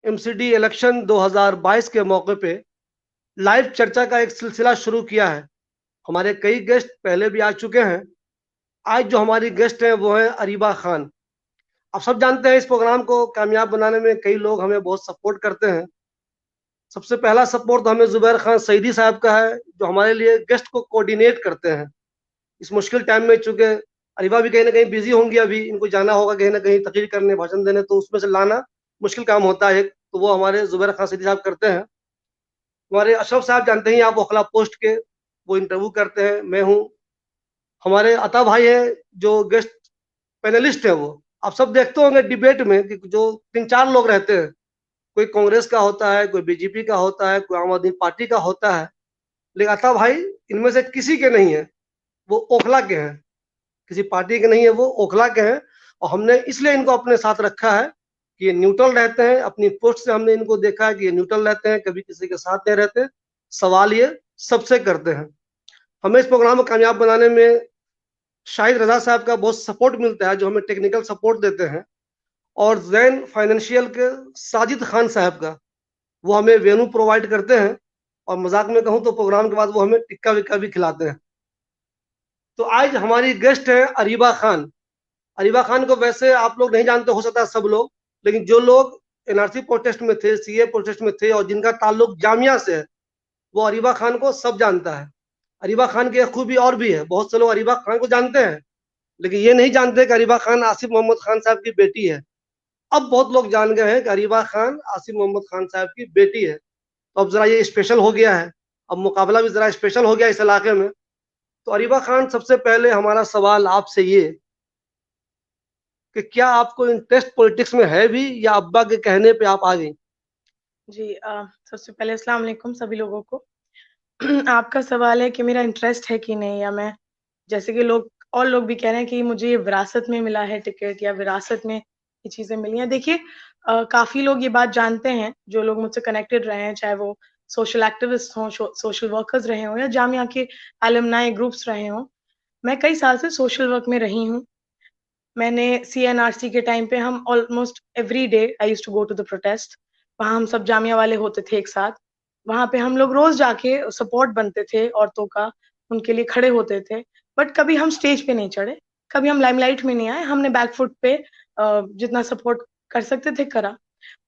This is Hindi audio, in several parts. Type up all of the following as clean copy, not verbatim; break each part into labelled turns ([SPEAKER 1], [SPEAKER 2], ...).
[SPEAKER 1] एमसीडी इलेक्शन 2022 के मौके पे लाइव चर्चा का एक सिलसिला शुरू किया है। हमारे कई गेस्ट पहले भी आ चुके हैं। आज जो हमारी गेस्ट हैं वो है अरीबा खान। आप सब जानते हैं इस प्रोग्राम को कामयाब बनाने में कई लोग हमें बहुत सपोर्ट करते हैं। सबसे पहला सपोर्ट तो हमें जुबैर खान सईदी साहब का है, जो हमारे लिए गेस्ट को कोऑर्डिनेट करते हैं इस मुश्किल टाइम में। चूंकि अरीबा भी कहीं ना कहीं बिजी होंगी, अभी इनको जाना होगा कहीं ना कहीं तकरीर करने, भाषण देने, तो उसमें से लाना मुश्किल काम होता है, तो वो हमारे जुबैर खान सईदी साहब करते हैं। हमारे अशरफ साहब जानते ही आप, वखला पोस्ट के, वो इंटरव्यू करते हैं। मैं हूँ, हमारे अता भाई है जो गेस्ट पैनलिस्ट है। वो आप सब देखते होंगे डिबेट में कि जो 3-4 लोग रहते हैं, कोई कांग्रेस का होता है, कोई बीजेपी का होता है, कोई आम आदमी पार्टी का होता है, लेकिन अता भाई इनमें से किसी के नहीं है। वो ओखला के हैं, किसी पार्टी के नहीं है, वो ओखला के हैं। और हमने इसलिए इनको अपने साथ रखा है कि ये न्यूट्रल रहते हैं। अपनी पोस्ट से हमने इनको देखा है कि ये न्यूट्रल रहते हैं, कभी किसी के साथ नहीं रहते, सवाल ये सबसे करते हैं। हमें इस प्रोग्राम को कामयाब बनाने में शाहिद रजा साहब का बहुत सपोर्ट मिलता है, जो हमें टेक्निकल सपोर्ट देते हैं। और जैन फाइनेंशियल के साजिद खान साहब का, वो हमें वेन्यू प्रोवाइड करते हैं। और मजाक में कहूँ तो प्रोग्राम के बाद वो हमें टिक्का विक्का भी खिलाते हैं। तो आज हमारी गेस्ट है अरीबा खान। अरीबा खान को वैसे आप लोग नहीं जानते, हो सकता है सब लोग, लेकिन जो लोग एनआरसी प्रोटेस्ट में थे, सीए प्रोटेस्ट में थे, और जिनका ताल्लुक जामिया से है, वो अरीबा खान को सब जानता है। अरीबा खान की एक खूबी और भी है, बहुत से लोग अरीबा खान को जानते हैं, लेकिन ये नहीं जानते कि अरीबा खान आसिफ मोहम्मद खान साहब की बेटी है। अब बहुत लोग जान गए हैं कि अरीबा खान आसिफ मोहम्मद खान साहब की बेटी है। तो अब जरा ये स्पेशल हो गया है, अब मुकाबला भी जरा स्पेशल हो गया इस इलाके में। तो अरीबा खान, सबसे पहले हमारा सवाल आपसे ये कि क्या आपको इंटरेस्ट पॉलिटिक्स में है भी, या अब्बा के कहने पे आप आ गई?
[SPEAKER 2] जी सबसे पहले अस्सलाम वालेकुम सभी लोगों को। आपका सवाल है कि मेरा इंटरेस्ट है कि नहीं, या मैं जैसे कि लोग और लोग भी कह रहे हैं कि मुझे ये विरासत में मिला है टिकट, या विरासत में ये चीजें मिली हैं। देखिए, काफी लोग ये बात जानते हैं, जो लोग मुझसे कनेक्टेड रहे हैं, चाहे वो सोशल एक्टिविस्ट हों, सोशल वर्कर्स रहे हों, या जामिया के एलुमनाई ग्रुप्स रहे हों। मैं कई साल से सोशल वर्क में रही हूँ। मैंने सीएनआरसी के टाइम पे हम almost every day I used to go to the protest. वहाँ हम सब जामिया वाले होते थे एक साथ। वहाँ पे हम लोग रोज जाके सपोर्ट बनते थे औरतों का, उनके लिए खड़े होते थे। बट कभी हम स्टेज पे नहीं चढ़े, कभी हम लाइमलाइट में नहीं आए। हमने बैकफुट पे जितना सपोर्ट कर सकते थे करा।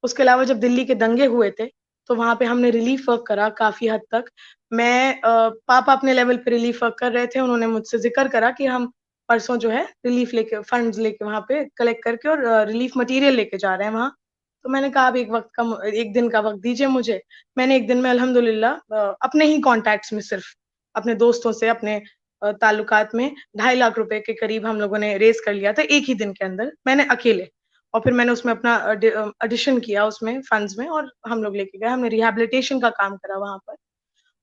[SPEAKER 2] उसके अलावा जब दिल्ली के दंगे हुए थे, तो वहाँ पे हमने रिलीफ वर्क करा काफी हद तक। मैं पापा अपने लेवल पे रिलीफ वर्क कर रहे थे, उन्होंने मुझसे जिक्र करा कि हम परसों जो है रिलीफ लेके, फंड्स लेके वहाँ पे कलेक्ट करके और रिलीफ मटेरियल लेके जा रहे हैं वहाँ। तो मैंने कहा आप एक दिन का वक्त दीजिए मुझे। मैंने एक दिन में अल्हम्दुलिल्लाह अपने ही कॉन्टैक्ट्स में, सिर्फ अपने दोस्तों से, अपने ताल्लुकात में 2.5 लाख रुपए के करीब हम लोगों ने रेज कर लिया था एक ही दिन के अंदर, मैंने अकेले। और फिर मैंने उसमें अपना एडिशन किया उसमें फंड्स में, और हम लोग लेके गए, हमने रिहैबिलिटेशन का काम करा वहां पर।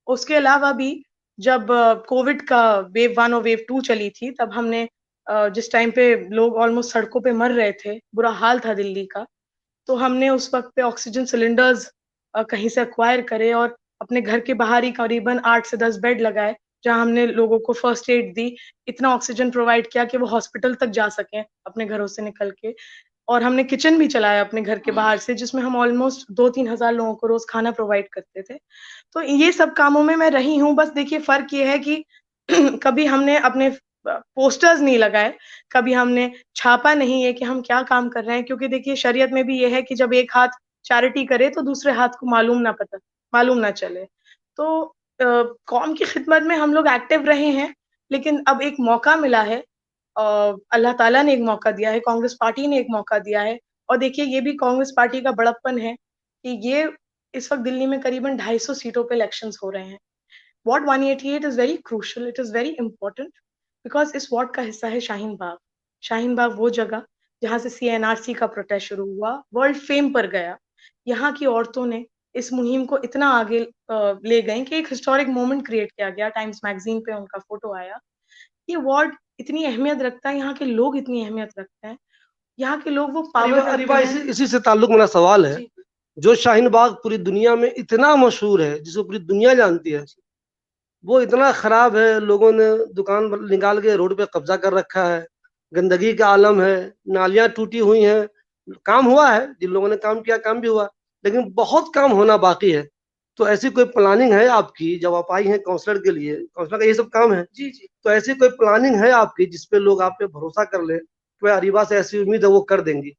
[SPEAKER 2] उसके अलावा भी जब कोविड का वेव 1 और वेव 2 चली थी, तब हमने जिस टाइम पे लोग ऑलमोस्ट सड़कों पे मर रहे थे, बुरा हाल था दिल्ली का, तो हमने उस वक्त पे ऑक्सीजन सिलेंडर्स कहीं से अक्वायर करे, और अपने घर के बाहर ही करीबन 8 से 10 बेड लगाए, जहां हमने लोगों को फर्स्ट एड दी। इतना ऑक्सीजन प्रोवाइड किया कि वो हॉस्पिटल तक जा सकें अपने घरों से निकल के। और हमने किचन भी चलाया अपने घर के बाहर से, जिसमें हम ऑलमोस्ट 2-3 हजार लोगों को रोज खाना प्रोवाइड करते थे। तो ये सब कामों में मैं रही हूँ। बस देखिए, फर्क ये है कि कभी हमने अपने पोस्टर्स नहीं लगाए, कभी हमने छापा नहीं है कि हम क्या काम कर रहे हैं, क्योंकि देखिए शरीयत में भी ये है कि जब एक हाथ चैरिटी करे तो दूसरे हाथ को मालूम ना चले। तो कौम की खिदमत में हम लोग एक्टिव रहे हैं, लेकिन अब एक मौका मिला है, अल्लाह ताला ने एक मौका दिया है, कांग्रेस पार्टी ने एक मौका दिया है। और देखिए, ये भी कांग्रेस पार्टी का बड़प्पन है कि ये इस वक्त दिल्ली में करीबन 250 सीटों पे इलेक्शंस हो रहे हैं। Ward 188 is very crucial, it is very important, because इस वार्ड का हिस्सा है शाहीन बाग। शाहीन बाग वो जगह जहां से सीएनआरसी का प्रोटेस्ट शुरू हुआ, वर्ल्ड फेम पर गया। यहाँ की औरतों ने इस मुहिम को इतना आगे ले गए कि एक हिस्टोरिक मोमेंट क्रिएट किया गया, टाइम्स मैगजीन पे उनका फोटो आया। ये वार्ड इतनी अहमियत रखता है, यहाँ के लोग इतनी अहमियत रखते हैं, यहाँ के लोग वो
[SPEAKER 1] अरीबा,
[SPEAKER 2] पावर रखते
[SPEAKER 1] अरीबा
[SPEAKER 2] हैं।
[SPEAKER 1] इसी से ताल्लुक मेरा सवाल है।
[SPEAKER 2] जी
[SPEAKER 1] जो शाहीन बाग पूरी दुनिया में इतना मशहूर है, जिसको पूरी दुनिया जानती है, वो इतना खराब है। लोगों ने दुकान निकाल के रोड पे कब्जा कर रखा है, गंदगी का आलम है, नालियां टूटी हुई हैं। काम हुआ है, जिन लोगों ने काम किया काम भी हुआ, लेकिन बहुत काम होना बाकी है। तो ऐसी कोई प्लानिंग है आपकी, जब आप आई हैं काउंसलर के लिए, काउंसलर का ये सब काम है
[SPEAKER 2] जी जी।
[SPEAKER 1] तो ऐसी कोई प्लानिंग है आपकी जिसपे लोग आप पे भरोसा कर ले कि भाई अरीबा से ऐसी उम्मीद है वो कर देंगी?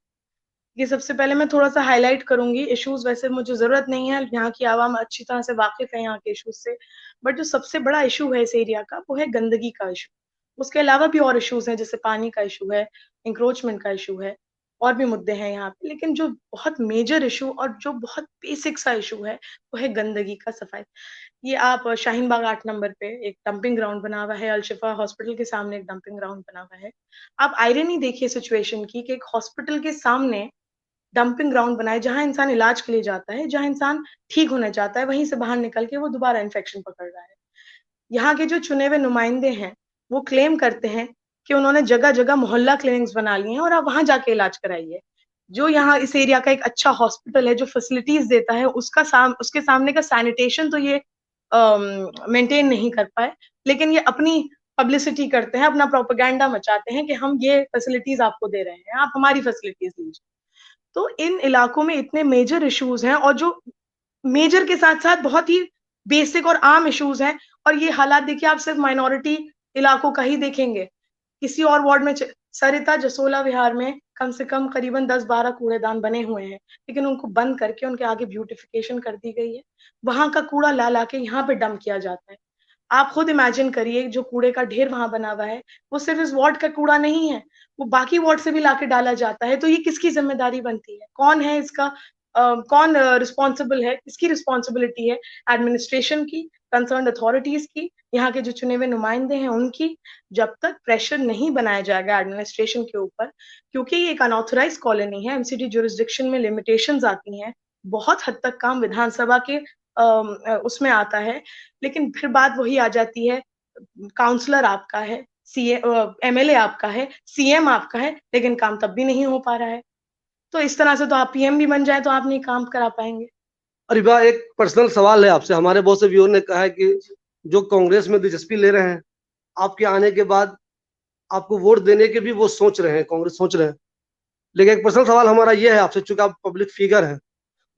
[SPEAKER 2] ये सबसे पहले मैं थोड़ा सा हाईलाइट करूंगी, इश्यूज वैसे मुझे जरूरत नहीं है, यहाँ की आवाम अच्छी तरह से वाकिफ है यहाँ के इश्यूज से, बट जो सबसे बड़ा इशू है इस एरिया का वो है गंदगी का इशू। उसके अलावा भी और इश्यूज हैं, जैसे पानी का इशू है, इंक्रोचमेंट का इशू है, और भी मुद्दे हैं यहाँ पे, लेकिन जो बहुत मेजर इशू और जो बहुत बेसिक सा इशू है वो है गंदगी का, सफाई। ये आप शाहीन बाग 8 नंबर पे एक डंपिंग ग्राउंड बना हुआ है, अलशिफा हॉस्पिटल के सामने एक डंपिंग ग्राउंड बना हुआ है। आप आयरनी देखिए सिचुएशन की कि एक हॉस्पिटल के सामने डंपिंग ग्राउंड बनाए, जहां इंसान इलाज के लिए जाता है, जहां इंसान ठीक होना चाहता है, वहीं से बाहर निकल के वो दोबारा इन्फेक्शन पकड़ रहा है। यहाँ के जो चुने हुए नुमाइंदे हैं वो क्लेम करते हैं कि उन्होंने जगह जगह मोहल्ला क्लिनिक्स बना लिए हैं और आप वहां जाके इलाज कराइए। जो यहाँ इस एरिया का एक अच्छा हॉस्पिटल है, जो फैसिलिटीज देता है, उसके सामने का सैनिटेशन तो ये मेंटेन नहीं कर पाए, लेकिन ये अपनी पब्लिसिटी करते हैं, अपना प्रोपेगेंडा मचाते हैं कि हम ये फैसिलिटीज आपको दे रहे हैं, आप हमारी फैसिलिटीज लीजिए। तो इन इलाकों में इतने मेजर इश्यूज हैं, और जो मेजर के साथ साथ बहुत ही बेसिक और आम इश्यूज हैं, और ये हालात देखिए आप सिर्फ माइनॉरिटी इलाकों का ही देखेंगे। किसी और वार्ड में सरिता जसोला विहार में कम से कम करीबन 10-12 कूड़ेदान बने हुए हैं, लेकिन उनको बंद करके उनके आगे ब्यूटिफिकेशन कर दी गई है। वहां का कूड़ा ला ला के यहाँ पे डंप किया जाता है। आप खुद इमेजिन करिए, जो कूड़े का ढेर वहां बना हुआ है वो सिर्फ इस वार्ड का कूड़ा नहीं है, वो बाकी वार्ड से भी लाके डाला जाता है। तो ये किसकी जिम्मेदारी बनती है, कौन है इसका कौन रिस्पॉन्सिबल है, किसकी रिस्पॉन्सिबिलिटी है? एडमिनिस्ट्रेशन की, कंसर्न अथॉरिटीज की, यहाँ के जो चुने हुए नुमाइंदे हैं उनकी। जब तक प्रेशर नहीं बनाया जाएगा एडमिनिस्ट्रेशन के ऊपर, क्योंकि ये एक अनऑथराइज कॉलोनी है, एमसीडी जुरिस्डिक्शन में लिमिटेशंस आती हैं, बहुत हद तक काम विधानसभा के उसमें आता है, लेकिन फिर बात वही आ जाती है, काउंसलर आपका है, एमएलए आपका है, सीएम आपका है, लेकिन काम तब भी नहीं हो पा रहा है। तो इस तरह से तो आप पीएम भी बन जाए तो आप नहीं काम करा पाएंगे।
[SPEAKER 1] अरीबा, एक पर्सनल सवाल है आपसे। हमारे बहुत से व्यूअर ने कहा है कि जो कांग्रेस में दिलचस्पी ले रहे हैं, आपके आने के बाद आपको वोट देने के भी वो सोच रहे हैं, कांग्रेस सोच रहे हैं। लेकिन एक पर्सनल सवाल हमारा ये है आपसे, चूंकि आप पब्लिक फिगर हैं,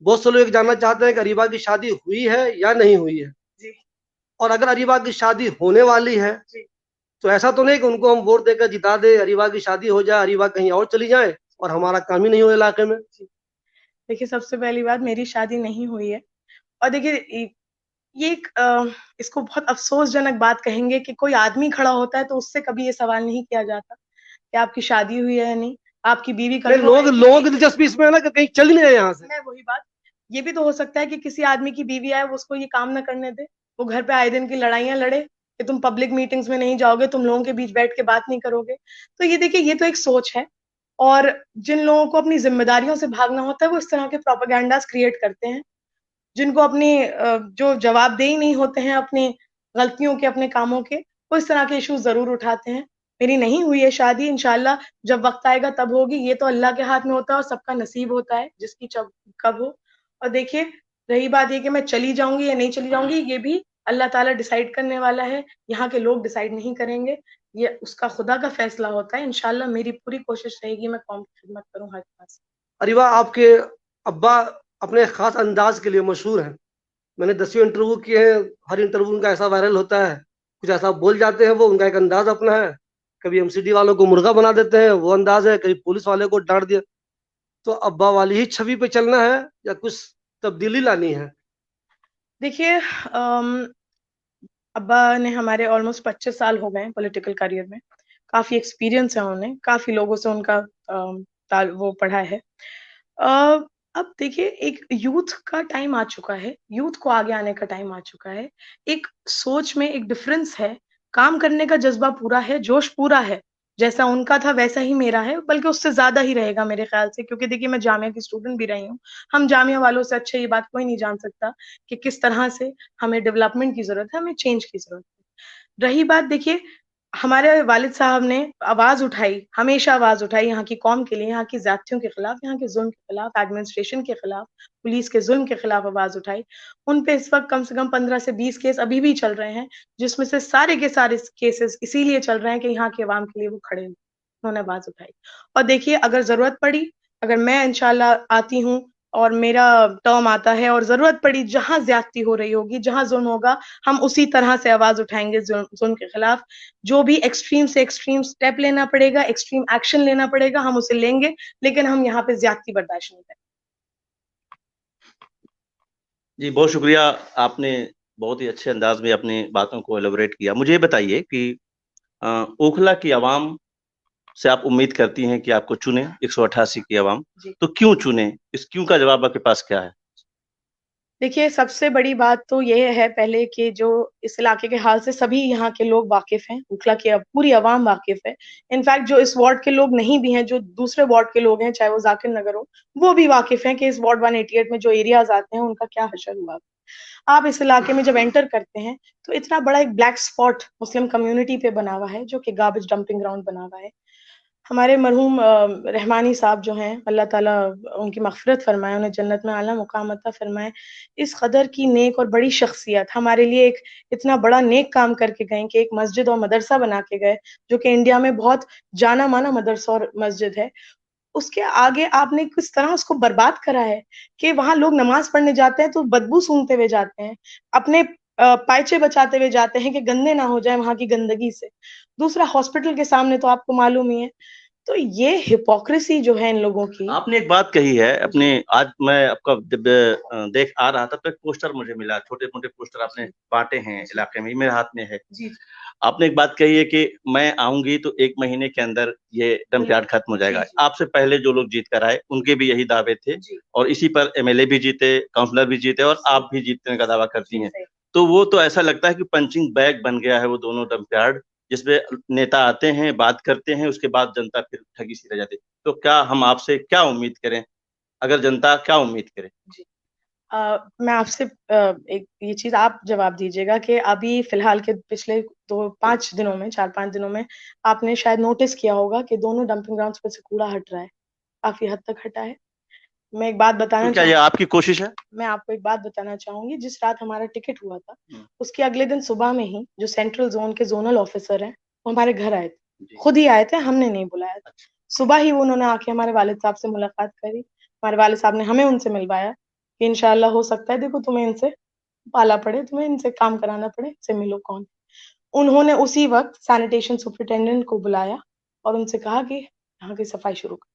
[SPEAKER 1] बहुत से लोग जानना चाहते हैं कि अरीबा की शादी हुई है या नहीं हुई है।
[SPEAKER 2] जी
[SPEAKER 1] और अगर अरीबा की शादी होने वाली है
[SPEAKER 2] जी।
[SPEAKER 1] तो ऐसा तो नहीं कि उनको हम वोट देकर जिता दे, अरीबा की शादी हो जाए, अरीबा कहीं और चली जाए और हमारा काम ही नहीं हो इलाके में।
[SPEAKER 2] देखिए, सबसे पहली बात, मेरी शादी नहीं हुई है। और देखिए, ये एक इसको बहुत अफसोसजनक बात कहेंगे कि कोई आदमी खड़ा होता है तो उससे कभी ये सवाल नहीं किया जाता कि आपकी शादी हुई है या नहीं, आपकी बीवी कल
[SPEAKER 1] नहीं,
[SPEAKER 2] को
[SPEAKER 1] लोगों की दिलचस्पी इसमें है ना कि कहीं चल नहीं रहे यहाँ से।
[SPEAKER 2] मैं वही बात, ये भी तो हो सकता है कि किसी आदमी की बीवी आए, वो उसको ये काम ना करने दे, वो घर पे आए दिन की लड़ाइयां लड़े कि तुम पब्लिक मीटिंग्स में नहीं जाओगे, तुम लोगों के बीच बैठ के बात नहीं करोगे। तो ये देखिए, ये तो एक सोच है, और जिन लोगों को अपनी जिम्मेदारियों से भागना होता है वो इस तरह के प्रोपेगेंडास क्रिएट करते हैं। जिनको अपनी जो जवाबदेही नहीं होते हैं अपनी गलतियों के, अपने कामों के, वो इस तरह के इश्यूज जरूर उठाते हैं। मेरी नहीं हुई है शादी, इंशाल्लाह जब वक्त आएगा तब होगी। ये तो अल्लाह के हाथ में होता है और सबका नसीब होता है जिसकी कब हो। और देखिए, रही बात ये कि मैं चली जाऊंगी या नहीं चली जाऊंगी, ये भी अल्लाह ताला डिसाइड करने वाला है, यहाँ के लोग डिसाइड नहीं करेंगे। ये उसका खुदा का फैसला होता है। इंशाल्लाह मेरी पूरी कोशिश रहेगी मैं कौम की खिदमत करूँ हर तरह से।
[SPEAKER 1] अरीबा, आपके अब्बा अपने खास अंदाज के लिए मशहूर हैं। मैंने 10 इंटरव्यू किए हैं, हर इंटरव्यू उनका ऐसा वायरल होता है, कुछ ऐसा बोल जाते हैं वो, उनका एक अंदाज अपना है। कभी एमसीडी वालों को मुर्गा बना देते हैं, वो अंदाज है, कभी पुलिस वाले को डांट दिया। तो अब्बा वाली ही छवि पे चलना है या कुछ तब्दीली लानी है?
[SPEAKER 2] देखिए, अब्बा ने हमारे ऑलमोस्ट 25 साल हो गए हैं पॉलिटिकल करियर में, काफी एक्सपीरियंस है उन्हें, काफी लोगों से उनका वो पढ़ा है। अ, अब देखिए, एक यूथ का टाइम आ चुका है, यूथ को आगे आने का टाइम आ चुका है। एक सोच में एक डिफरेंस है, काम करने का जज्बा पूरा है, जोश पूरा है, जैसा उनका था वैसा ही मेरा है, बल्कि उससे ज्यादा ही रहेगा मेरे ख्याल से, क्योंकि देखिए मैं जामिया की स्टूडेंट भी रही हूँ। हम जामिया वालों से अच्छे ये बात कोई नहीं जान सकता कि किस तरह से हमें डेवलपमेंट की जरूरत है, हमें चेंज की जरूरत है। रही बात, देखिए, हमारे वालिद साहब ने आवाज उठाई, हमेशा आवाज उठाई यहाँ की कौम के लिए, यहाँ की जातियों के खिलाफ, यहाँ के जुल्म के खिलाफ, एडमिनिस्ट्रेशन के खिलाफ, पुलिस के जुल्म के खिलाफ आवाज उठाई। उन पे इस वक्त कम से कम 15 से 20 केस अभी भी चल रहे हैं, जिसमें से सारे के सारे केसेस इसीलिए चल रहे हैं कि यहाँ के अवाम के लिए वो खड़े हुए, उन्होंने आवाज उठाई। और देखिए, अगर जरूरत पड़ी, अगर मैं इंशाल्लाह आती हूँ और मेरा टर्म आता है और जरूरत पड़ी जहां ज्यादती हो रही होगी, जहां जुल्म होगा, हम उसी तरह से आवाज उठाएंगे जुल्म के खिलाफ। जो भी एक्सट्रीम से एक्सट्रीम स्टेप लेना पड़ेगा, एक्सट्रीम एक्शन लेना पड़ेगा, हम उसे लेंगे, लेकिन हम यहाँ पे ज्यादती बर्दाश्त नहीं करेंगे।
[SPEAKER 3] जी बहुत शुक्रिया, आपने बहुत ही अच्छे अंदाज में अपनी बातों को एलोबरेट किया। मुझे ये बताइए कि ओखला की आवाम से आप उम्मीद करती हैं कि आपको चुने, 188 की आवाम, तो क्यों चुने? इस क्यों का जवाब आपके पास क्या है?
[SPEAKER 2] देखिए, सबसे बड़ी बात तो ये है पहले कि जो इस इलाके के हाल से सभी यहाँ के लोग वाकिफ हैं, ओखला की पूरी आवाम वाकिफ है। इनफैक्ट जो इस वार्ड के लोग नहीं भी हैं, जो दूसरे वार्ड के लोग हैं, चाहे वो जाकिर नगर हो, वो भी वाकिफ हैं कि इस वार्ड 188 में जो एरियाज आते हैं उनका क्या हशर हुआ। आप इस इलाके में जब एंटर करते हैं तो इतना बड़ा एक ब्लैक स्पॉट मुस्लिम कम्युनिटी पे बना हुआ है, जो कि गार्बेज डंपिंग ग्राउंड बना हुआ है। हमारे मरहूम रहमानी साहब जो हैं, अल्लाह ताला उनकी मग़फ़िरत फरमाए, उन्हें जन्नत में आला मुक़ाम अता फरमाए। इस कदर की नेक और बड़ी शख्सियत हमारे लिए एक इतना बड़ा नेक काम करके गए कि एक मस्जिद और मदरसा बना के गए, जो कि इंडिया में बहुत जाना-माना मदरसा और मस्जिद है। उसके आगे आपने किस तरह उसको बर्बाद करा है कि वहाँ लोग नमाज़ पढ़ने जाते हैं तो बदबू सूंघते हुए जाते हैं। अपने पायचे बचाते हुए जाते हैं कि गंदे ना हो जाएँ वहाँ की गंदगी से। दूसरा, हॉस्पिटल के सामने तो आपको मालूम ही है। तो ये हिपोक्रेसी जो है इन लोगों की।
[SPEAKER 3] आपने एक बात कही है अपने, आज मैं आपका जब देख आ रहा था तो एक पोस्टर मुझे मिला, छोटे-मोटे पोस्टर आपने बाँटे हैं इलाके में, मेरे हाथ में है।
[SPEAKER 2] जी।
[SPEAKER 3] आपने एक बात कही है कि मैं आऊँगी तो 1 महीने के अंदर ये डंप यार्ड खत्म हो जाएगा। आपसे पहले जो लोग जीत कर आए, उनके भी यही दावे थे और इसी पर एमएलए भी जीते, काउंसलर भी जीते और आप भी जीतने का दावा करती हैं। तो वो तो ऐसा लगता है कि पंचिंग बैग बन गया है वो दोनों डंप यार्ड, जिसमें नेता आते हैं, बात करते हैं, उसके बाद जनता फिर ठगी सी रह जाती है। तो क्या हम आपसे क्या उम्मीद करें? अगर जनता क्या उम्मीद करे?
[SPEAKER 2] जी। मैं आपसे एक ये चीज़ आप जवाब दीजिएगा कि अभी फ़िलहाल के पिछले 2-5 दिनों में, 4-5 दिनों में आपने शायद नोटिस किया होगा कि दोनों डंपिंग ग्राउंड्स पे से कूड़ा हट रहा है, काफ़ी हद तक हटा है। मैं एक बात
[SPEAKER 3] तो
[SPEAKER 2] बताना
[SPEAKER 3] क्या ये आपकी कोशिश है?
[SPEAKER 2] मैं आपको एक बात बताना चाहूँगी, जिस रात हमारा टिकट हुआ था, उसके अगले दिन सुबह में ही जो सेंट्रल ज़ोन के ज़ोनल ऑफ़िसर हैं, वो हमारे घर आए थे। खुद ही आए थे, हमने नहीं बुलाया था। सुबह ही वो उन्होंने आके हमारे वालिद साहब से मुलाकात करी। हमारे वालिद साहब ने हमें उनसे मिलवाया कि इंशाअल्लाह हो सकता है देखो तुम्हें इनसे पाला पड़े, तुम्हें इनसे काम कराना पड़े, इनसे मिलो कौन। उन्होंने उसी वक़्त सैनिटेशन सुपरिटेंडेंट को बुलाया और उनसे कहा कि यहाँ की सफाई शुरू करो।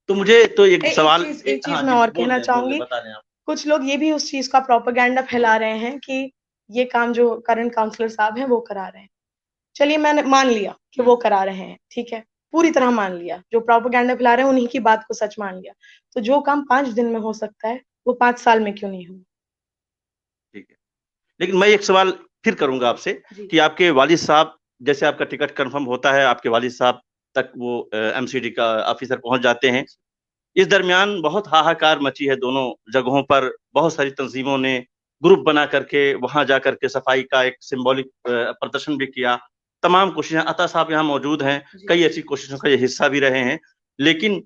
[SPEAKER 3] तो मुझे तो एक सवाल
[SPEAKER 2] एक चीज़
[SPEAKER 3] हाँ
[SPEAKER 2] मैं
[SPEAKER 3] जी,
[SPEAKER 2] और
[SPEAKER 3] बोल
[SPEAKER 2] कहना
[SPEAKER 3] दें,
[SPEAKER 2] चाहूँगी।
[SPEAKER 3] बता दें आप।
[SPEAKER 2] कुछ लोग ये भी उस चीज़ का प्रोपेगेंडा फैला रहे हैं कि ये काम जो करंट काउंसलर साहब हैं वो करा रहे हैं। चलिए मैंने मान लिया कि वो करा रहे हैं, ठीक है? पूरी तरह मान लिया। जो प्रोपेगेंडा फैला रहे हैं उन्हीं की बात को सच मान लिया। तो जो काम 5 दिन में हो सकता है, वो 5 साल में क्यों नहीं होगा?
[SPEAKER 3] ठीक है। लेकिन मैं एक सवाल फिर करूँगा आपसे कि आपके वालिद साहब, जैसे आपका टिकट कन्फर्म होता है, आपके वालिद साहब तक वो एमसीडी का ऑफिसर पहुँच जाते हैं। इस दरमियान बहुत हाहाकार मची है दोनों जगहों पर, बहुत सारी तंजीमों ने ग्रुप बना करके वहाँ जा करके सफाई का एक सिंबॉलिक प्रदर्शन भी किया। तमाम कोशिशें, अता साहब यहाँ मौजूद हैं, कई ऐसी कोशिशों का ये हिस्सा भी रहे हैं। लेकिन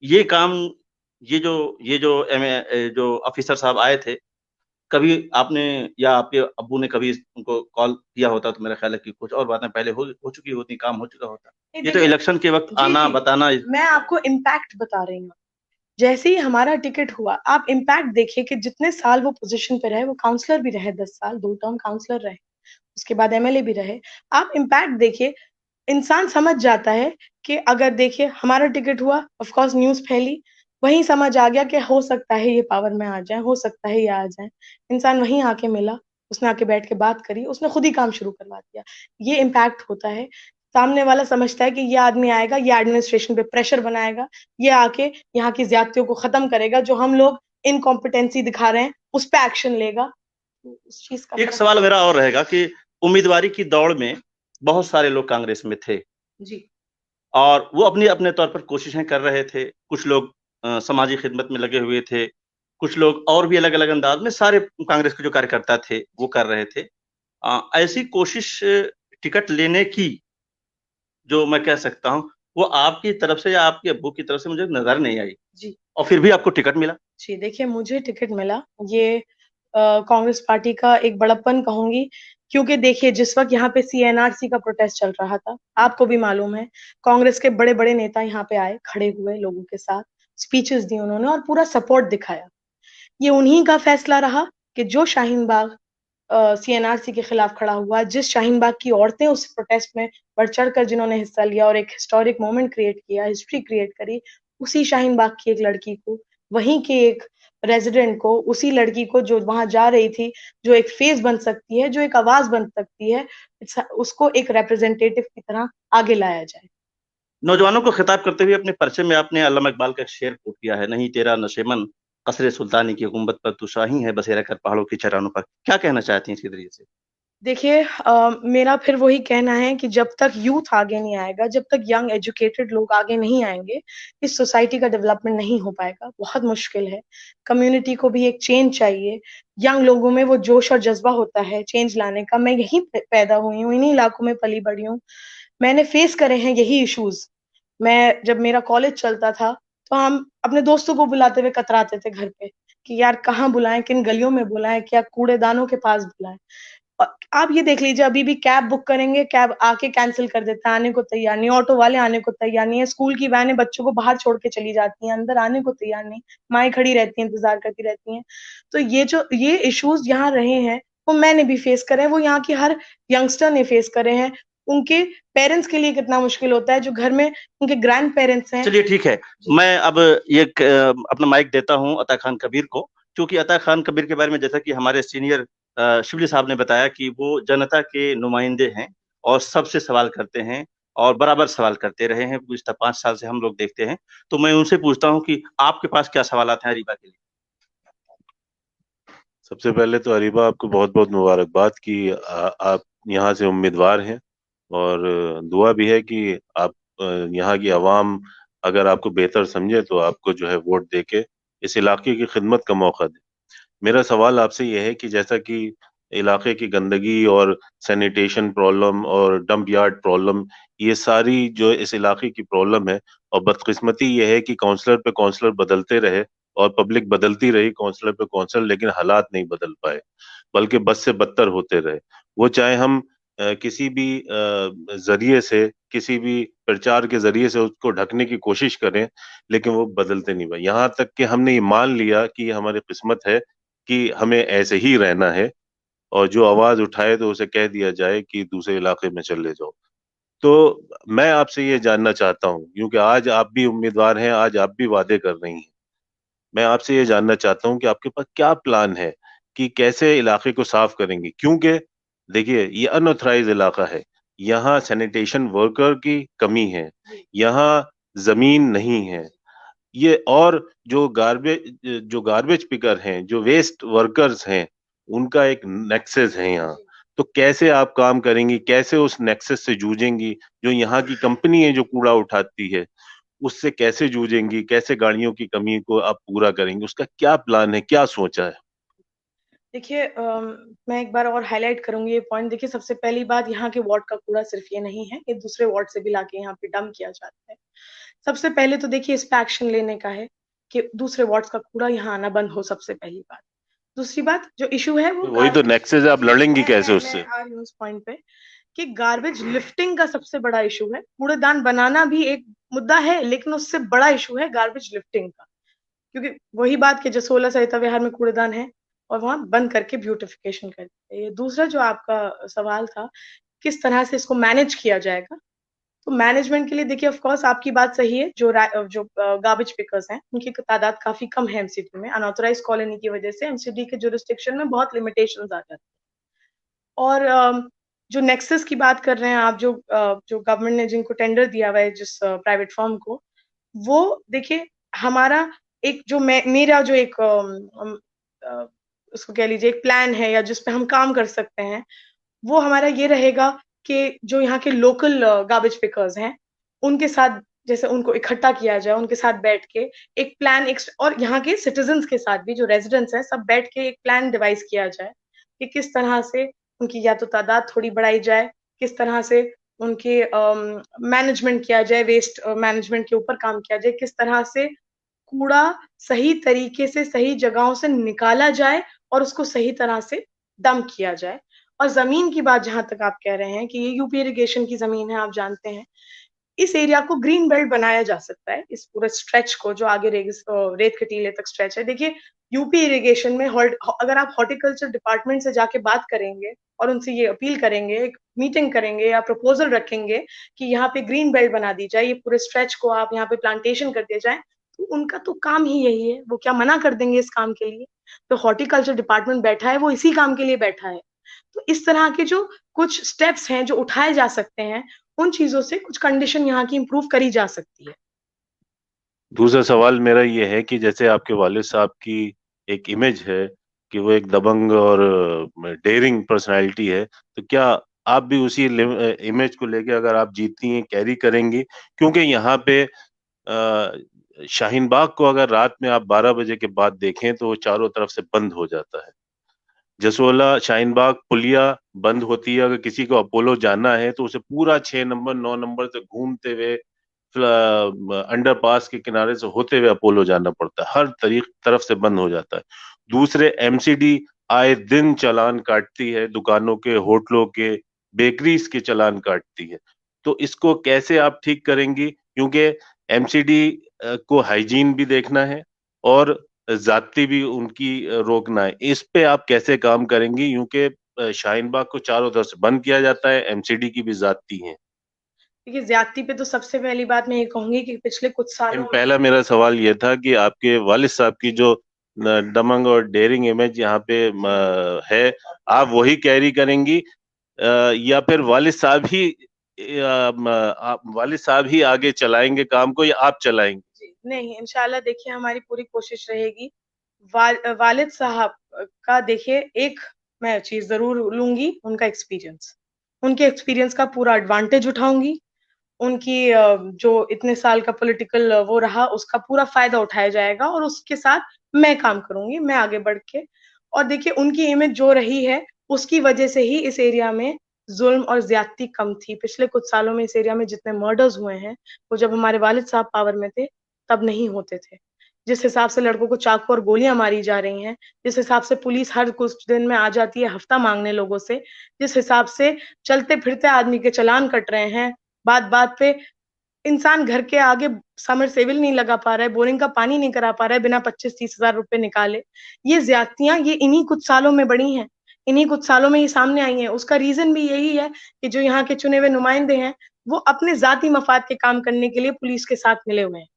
[SPEAKER 3] ये काम, जो ऑफिसर साहब आए थे, कभी आपने या आपके अब्बू ने कभी उनको कॉल किया होता तो मेरा ख्याल है कि कुछ और बातें पहले हो चुकी होती, काम हो चुका होता। ये तो इलेक्शन के वक़्त आना, बताना।
[SPEAKER 2] मैं आपको इम्पैक्ट बता रही हूँ। जैसे ही हमारा टिकट हुआ, आप इम्पैक्ट देखिए कि जितने साल वो पोज़ीशन पे रहे, वो काउंसलर भी रहे 10 साल, 2 टर्म काउंसलर रहे, उसके बाद एमएलए भी रहे। आप इम्पैक्ट देखिए, इंसान समझ जाता है कि अगर देखिए हमारा टिकट हुआ, ऑफ कोर्स न्यूज़ फैली, वहीं समझ आ गया कि हो सकता है ये पावर में आ जाएँ, हो सकता है ये आ जाएँ। इंसान वहीं आके मिला, उसने आके बैठ के बात करी, उसने खुद ही काम शुरू करवा दिया। ये इम्पैक्ट होता है। सामने वाला समझता है कि ये आदमी आएगा, ये एडमिनिस्ट्रेशन पे प्रेशर बनाएगा, ये आके यहाँ की ज़्यादतियों को खत्म करेगा, जो हम लोग इनकॉम्पिटेंसी दिखा रहे हैं, उस पे एक्शन लेगा। उस चीज़ का
[SPEAKER 3] एक सवाल मेरा और रहेगा कि उम्मीदवारी की दौड़ में बहुत सारे लोग कांग्रेस में थे।
[SPEAKER 2] जी।
[SPEAKER 3] और वो अपनी अपने तौर पर कोशिशें कर रहे थे। कुछ लोग समाजी खिदमत में लगे हुए थे, कुछ लोग और भी अलग-अलग अंदाज में, सारे कांग्रेस के जो कार्यकर्ता थे, वो कर रहे थे। ऐसी कोशिश टिकट लेने की, जो मैं कह सकता हूँ, वो आपकी तरफ से या आपके अब्बू की तरफ से मुझे नज़र नहीं आई।
[SPEAKER 2] जी।
[SPEAKER 3] और फिर भी आपको टिकट मिला।
[SPEAKER 2] जी, देखिए मुझे टिकट मिला, ये कांग्रेस पार्टी का एक बड़प्पन कहूँगी, क्योंकि देखिए जिस वक़्त यहाँ पे सीएनआरसी का प्रोटेस्ट चल रहा था, आपको भी मालूम है, कांग्रेस के बड़े-बड़े नेता यहाँ पे आए, खड़े हुए लोगों के साथ, स्पीचेस दी उन्होंने और पूरा सपोर्ट दिखाया। ये उन्हीं का फैसला रहा कि जो शाहीन बाग CNRC के खिलाफ खड़ा हुआ, जिस शाहीन बाग की औरतें उस प्रोटेस्ट में बढ़ चढ़ कर जिन्होंने हिस्सा लिया और एक हिस्टोरिक मोमेंट क्रिएट किया, हिस्ट्री क्रिएट करी, उसी शाहीन बाग की एक लड़की को, वहीं के एक रेजिडेंट को, उसी लड़की को जो वहां जा रही थी, जो एक फेस बन सकती है, जो एक आवाज बन सकती है, उसको एक रिप्रेजेंटेटिव की तरह आगे लाया जाए।
[SPEAKER 3] नौजवानों को खिताब करते हुए अपने परिचय में आपने अल्लामा इकबाल का एक शेर कोट किया है, नहीं तेरा नशेमन कसरे सुल्तानी की गुंबद पर तू शाही है बसेरा कर पहाड़ों की चट्टानों पर। क्या कहना चाहती हैं इसके जरिए से?
[SPEAKER 2] देखिए मेरा फिर वही कहना है कि जब तक यूथ आगे नहीं आएगा, जब तक यंग एजुकेटेड लोग आगे नहीं आएंगे, इस सोसाइटी का डेवलपमेंट नहीं हो पाएगा। बहुत मुश्किल है। कम्युनिटी को भी एक चेंज चाहिए। यंग लोगों में वो जोश और जज्बा होता है चेंज लाने का। मैं यहीं पैदा हुई हूँ, इन्हीं इलाकों में पली बड़ी हूँ। मैंने फेस करे हैं यही इश्यूज। मैं जब मेरा कॉलेज चलता था तो हम अपने दोस्तों को बुलाते हुए कतराते थे घर पे कि यार कहाँ बुलाएं, किन गलियों में बुलाएं, क्या कूड़ेदानों के पास बुलाएं। आप ये देख लीजिए, अभी भी कैब बुक करेंगे, कैब आके कैंसिल कर देता है, आने को तैयार नहीं, ऑटो वाले आने को तैयार नहीं है, स्कूल की वैनें बच्चों को बाहर छोड़ के चली जाती हैं, अंदर आने को तैयार नहीं, माएँ खड़ी रहती हैं, इंतजार करती रहती हैं। तो ये इश्यूज यहाँ रहे हैं, वो मैंने भी फेस करे हैं, वो यहाँ की हर यंगस्टर ने फेस करे हैं। उनके पेरेंट्स के लिए कितना मुश्किल होता है, जो घर में उनके ग्रैंड पेरेंट्स हैं।
[SPEAKER 3] चलिए ठीक है, मैं अब ये अपना माइक देता हूं अता खान कबीर को, क्योंकि अता खान कबीर के बारे में जैसा कि हमारे सीनियर शिबली साहब ने बताया कि वो जनता के नुमाइंदे हैं और सबसे सवाल करते हैं और बराबर सवाल करते रहे हैं पिछले 5 साल से हम लोग देखते हैं। तो मैं उनसे पूछता हूं कि आपके पास क्या सवालात हैं अरीबा के लिए?
[SPEAKER 4] सबसे पहले तो अरीबा आपको बहुत बहुत मुबारकबाद कि आप यहाँ से उम्मीदवार हैं, और दुआ भी है कि आप यहाँ की आवाम अगर आपको बेहतर समझे तो आपको जो है वोट देके इस इलाके की खिदमत का मौका दे। मेरा सवाल आपसे यह है कि जैसा कि इलाके की गंदगी और सैनिटेशन प्रॉब्लम और डंप यार्ड प्रॉब्लम, ये सारी जो इस इलाके की प्रॉब्लम है, और बदकिस्मती ये है कि काउंसलर पे काउंसलर बदलते रहे और पब्लिक बदलती रही काउंसलर पे काउंसलर, लेकिन हालात नहीं बदल पाए, बल्कि बद से बदतर होते रहे। वो चाहे हम किसी भी जरिए से, किसी भी प्रचार के जरिए से उसको ढकने की कोशिश करें, लेकिन वो बदलते नहीं भाई। यहाँ तक कि हमने ये मान लिया कि ये हमारी किस्मत है कि हमें ऐसे ही रहना है, और जो आवाज उठाए तो उसे कह दिया जाए कि दूसरे इलाके में चले जाओ। तो मैं आपसे ये जानना चाहता हूँ, क्योंकि आज आप भी उम्मीदवार हैं, आज आप भी वादे कर रही हैं, मैं आपसे ये जानना चाहता हूँ कि आपके पास क्या प्लान है कि कैसे इलाके को साफ करेंगे, क्योंकि देखिए ये अनऑथराइज इलाका है, यहाँ सैनिटेशन वर्कर की कमी है, यहाँ जमीन नहीं है, ये और जो गार्बेज पिकर हैं, जो वेस्ट वर्कर्स हैं, उनका एक नेक्सस है यहाँ। तो कैसे आप काम करेंगी, कैसे उस नेक्सस से जूझेंगी? जो यहाँ की कंपनी है जो कूड़ा उठाती है, उससे कैसे जूझेंगी, कैसे गाड़ियों की कमी को आप पूरा करेंगे, उसका क्या प्लान है, क्या सोचा है?
[SPEAKER 2] देखिए मैं एक बार और हाईलाइट करूंगी ये पॉइंट। देखिए सबसे पहली बात, यहाँ के वार्ड का कूड़ा सिर्फ ये नहीं है, ये दूसरे वार्ड से भी लाके यहाँ पे डंप किया जाता है। सबसे पहले तो देखिए इस पे एक्शन लेने का है कि दूसरे वार्ड्स का कूड़ा यहाँ आना बंद हो, सबसे पहली बात। दूसरी बात जो इशू है वो
[SPEAKER 4] वही तो नेक्सस है, आप लड़ेंगी कैसे उससे?
[SPEAKER 2] मैं आ रही हूँ उस पॉइंट पे कि गार्बेज लिफ्टिंग का सबसे बड़ा इशू है। कूड़ेदान बनाना भी एक मुद्दा है, लेकिन उससे बड़ा इशू है गार्बेज लिफ्टिंग का। क्योंकि वही बात कि जो 16 सरिता विहार में कूड़ेदान है और वहां बंद करके ब्यूटिफिकेशन कर दिया। ये दूसरा जो आपका सवाल था, किस तरह से इसको मैनेज किया जाएगा, तो मैनेजमेंट के लिए देखिए ऑफ कोर्स आपकी बात सही है। जो गार्बेज पिकर्स हैं उनकी तादाद काफी कम है एमसीडी में। अनऑथराइज कॉलोनी की वजह से एमसीडी के जुरिस्डिक्शन में बहुत लिमिटेशंस आ जाती हैं। और जो नेक्सस की बात कर रहे हैं आप, जो गवर्नमेंट ने जिनको टेंडर दिया हुआ है जिस प्राइवेट फर्म को, वो देखिए हमारा एक जो मेरा जो एक उसको कह लीजिए एक प्लान है या जिस पे हम काम कर सकते हैं, वो हमारा ये रहेगा कि जो यहाँ के लोकल गार्बेज पिकर्स हैं उनके साथ जैसे उनको इकट्ठा किया जाए, उनके साथ बैठ के एक प्लान और यहाँ के सिटीजन्स के साथ भी जो रेजिडेंट्स हैं सब बैठ के एक प्लान डिवाइस किया जाए कि किस तरह से उनकी या तो तादाद थोड़ी बढ़ाई जाए, किस तरह से उनके मैनेजमेंट किया जाए, वेस्ट मैनेजमेंट के ऊपर काम किया जाए, किस तरह से कूड़ा सही तरीके से सही जगहों से निकाला जाए और उसको सही तरह से डंप किया जाए। और जमीन की बात जहां तक आप कह रहे हैं कि ये यूपी इरिगेशन की जमीन है, आप जानते हैं इस एरिया को ग्रीन बेल्ट बनाया जा सकता है, इस पूरे स्ट्रेच को जो आगे रेत के टीले तक स्ट्रेच है। देखिए यूपी इरिगेशन में अगर आप हॉर्टिकल्चर डिपार्टमेंट से जाके बात करेंगे और उनसे ये अपील करेंगे, एक मीटिंग करेंगे या प्रपोजल रखेंगे कि यहाँ पे ग्रीन बेल्ट बना दी जाए, ये पूरे स्ट्रेच को आप यहाँ पे प्लांटेशन कर दिया जाए, तो उनका तो काम ही यही है, वो क्या मना कर देंगे इस काम के लिए? तो हॉर्टिकल्चर डिपार्टमेंट बैठा है, वो इसी काम के लिए बैठा है। तो इस तरह के जो कुछ स्टेप्स हैं जो उठाए जा सकते हैं, उन चीजों से कुछ कंडीशन यहाँ की इम्प्रूव करी जा सकती है।
[SPEAKER 4] दूसरा सवाल मेरा ये है कि जैसे आपके वालिद साहब की एक इमेज है कि वो एक दबंग और डेयरिंग पर्सनालिटी है, तो क्या आप भी उसी इमेज को लेके अगर आप जीतती हैं कैरी करेंगी? क्योंकि यहाँ पे शाहीन बाग को अगर रात में आप 12 बजे के बाद देखें तो वो चारों तरफ से बंद हो जाता है। जसोला शाहीन बाग पुलिया बंद होती है, अगर किसी को अपोलो जाना है तो उसे पूरा 6 नंबर 9 नंबर से घूमते हुए अंडरपास के किनारे से होते हुए अपोलो जाना पड़ता है, हर तरफ से बंद हो जाता है। दूसरे एमसीडी आए दिन चालान काटती है, दुकानों के, होटलों के, बेकरीज के चालान काटती है। तो इसको कैसे आप ठीक करेंगी? क्योंकि एमसीडी को हाइजीन भी देखना है और जाती भी उनकी रोकना है। इस पे आप कैसे काम करेंगी? क्योंकि शाहीन बाग को चारों तरफ से बंद किया जाता है, एमसीडी की भी जाती है।
[SPEAKER 2] देखिए ज्यादती पे तो सबसे पहली बात मैं ये कहूंगी कि पिछले कुछ सालों में
[SPEAKER 4] पहला मेरा सवाल ये था कि आपके वालिद साहब की जो दमंग और डेयरिंग इमेज यहाँ पे है, आप वही कैरी करेंगी या फिर वालिद साहब ही आगे चलाएंगे काम को या आप चलाएंगे?
[SPEAKER 2] नहीं, इंशाल्लाह देखिए हमारी पूरी कोशिश रहेगी। वालिद साहब का देखिए एक मैं चीज जरूर लूंगी, उनका एक्सपीरियंस, उनके एक्सपीरियंस का पूरा एडवांटेज उठाऊंगी। उनकी जो इतने साल का पॉलिटिकल वो रहा, उसका पूरा फायदा उठाया जाएगा और उसके साथ मैं काम करूंगी, मैं आगे बढ़ के। और देखिए उनकी इमेज जो रही है, उसकी वजह से ही इस एरिया में जुल्म और ज्यादती कम थी। पिछले कुछ सालों में इस एरिया में जितने मर्डर्स हुए हैं, वो जब हमारे वालिद साहब पावर में थे तब नहीं होते थे। जिस हिसाब से लड़कों को चाकू और गोलियां मारी जा रही हैं, जिस हिसाब से पुलिस हर कुछ दिन में आ जाती है हफ्ता मांगने लोगों से, जिस हिसाब से चलते फिरते आदमी के चालान कट रहे हैं, बात बात पे इंसान घर के आगे समरसेबल नहीं लगा पा रहा है, बोरिंग का पानी नहीं करा पा रहा है बिना 25-30 हजार रुपए निकाले। ये ज्यादतियां ये इन्हीं कुछ सालों में बढ़ी हैं, इन्हीं कुछ सालों में ये सामने आई हैं। उसका रीजन भी यही है कि जो यहाँ के चुने हुए नुमाइंदे हैं, वो अपने जाती मफाद के काम करने के लिए पुलिस के साथ मिले हुए हैं।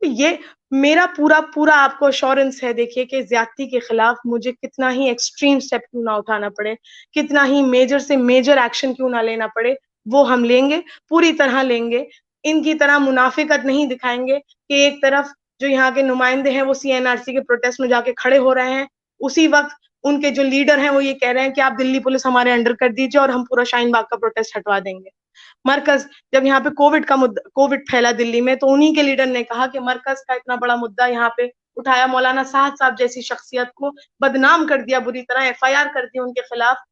[SPEAKER 2] तो ये मेरा पूरा पूरा आपको अश्योरेंस है, देखिए कि ज्यादती के खिलाफ मुझे कितना ही एक्सट्रीम स्टेप क्यों ना उठाना पड़े, कितना ही मेजर से मेजर एक्शन क्यों ना लेना पड़े, वो हम लेंगे, पूरी तरह लेंगे। इनकी तरह मुनाफिकत नहीं दिखाएंगे कि एक तरफ जो यहाँ के नुमाइंदे हैं वो सीएनआरसी के प्रोटेस्ट में जाके खड़े हो रहे हैं, उसी वक्त उनके जो लीडर हैं वो ये कह रहे हैं कि आप दिल्ली पुलिस हमारे अंडर कर दीजिए और हम पूरा शाहीन बाग का प्रोटेस्ट हटवा देंगे। मरकज जब यहाँ पे कोविड फैला दिल्ली में, तो उन्हीं के लीडर ने कहा कि मरकज का इतना बड़ा मुद्दा यहाँ पे उठाया, मौलाना साहद साहब जैसी शख्सियत को बदनाम कर दिया, बुरी तरह एफआईआर कर दी उनके खिलाफ।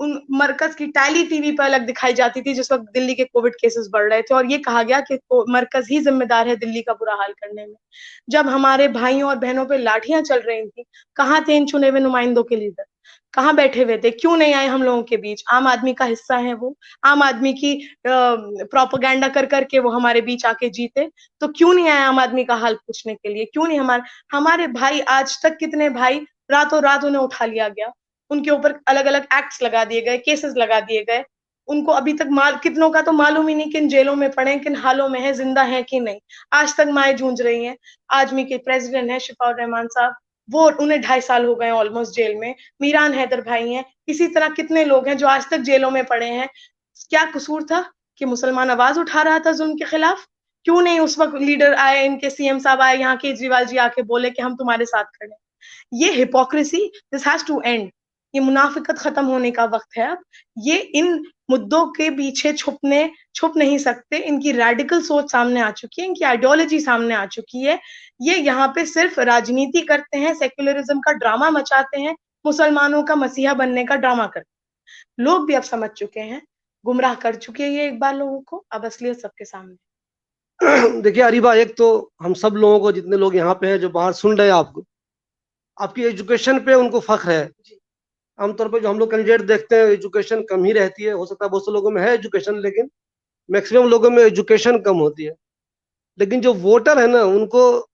[SPEAKER 2] उन मरकज की टैली टीवी पर अलग दिखाई जाती थी जिस वक्त दिल्ली के कोविड केसेस बढ़ रहे थे, और ये कहा गया कि मरकज ही जिम्मेदार है दिल्ली का बुरा हाल करने में। जब हमारे भाइयों और बहनों पे लाठियां चल रही थी, कहाँ थे इन चुने हुए नुमाइंदों के लीडर? कहाँ बैठे हुए थे? क्यों नहीं आए हम लोगों के बीच? आम आदमी का हिस्सा है वो, आम आदमी की प्रोपेगेंडा कर करके वो हमारे बीच आके जीते, तो क्यों नहीं आए आम आदमी का हाल पूछने के लिए? क्यों नहीं हमारे भाई, आज तक कितने भाई रातों रात उन्हें उठा लिया गया, उनके ऊपर अलग अलग एक्ट्स लगा दिए गए, केसेस लगा दिए गए, उनको अभी तक कितनों का तो मालूम ही नहीं किन जेलों में पड़े, किन हालों में है, जिंदा है कि नहीं, आज तक माएं जूझ रही हैं। आजमी के प्रेसिडेंट है शिफाउर रहमान साहब, वो उन्हें 2.5 साल हो गए ऑलमोस्ट जेल में। मीरान हैदर भाई हैं, इसी तरह कितने लोग हैं जो आज तक जेलों में पड़े हैं। क्या कसूर था कि मुसलमान आवाज उठा रहा था जुल्म के खिलाफ? क्यों नहीं उस वक्त लीडर आए, इनके सीएम साहब आए, यहाँ केजरीवाल जी आके बोले कि हम तुम्हारे साथ खड़े? ये hypocrisy, this has to end. ये मुनाफिकत खत्म होने का वक्त है अब। ये इन मुद्दों के पीछे छुप नहीं सकते। इनकी रेडिकल सोच सामने आ चुकी है, इनकी आइडियोलॉजी सामने आ चुकी है। ये यहाँ पे सिर्फ राजनीति करते हैं, सेक्युलरिज्म का ड्रामा मचाते हैं, मुसलमानों का मसीहा बनने का ड्रामा करते हैं। लोग भी अब समझ चुके हैं, गुमराह कर चुके हैं ये एक बार लोगों को, अब असलियत सबके सामने।
[SPEAKER 1] देखिए अरीबा, एक तो हम सब लोगों को, जितने लोग यहाँ पे हैं जो बाहर सुन रहे हैं आपको, आपकी एजुकेशन पे उनको फख्र है। आमतौर पर जो हम लोग कैंडिडेट देखते हैं, एजुकेशन कम ही रहती है। हो सकता है बहुत से लोगों में है एजुकेशन, लेकिन मैक्सिमम लोगों में एजुकेशन कम होती है, लेकिन जो वोटर है ना उनको,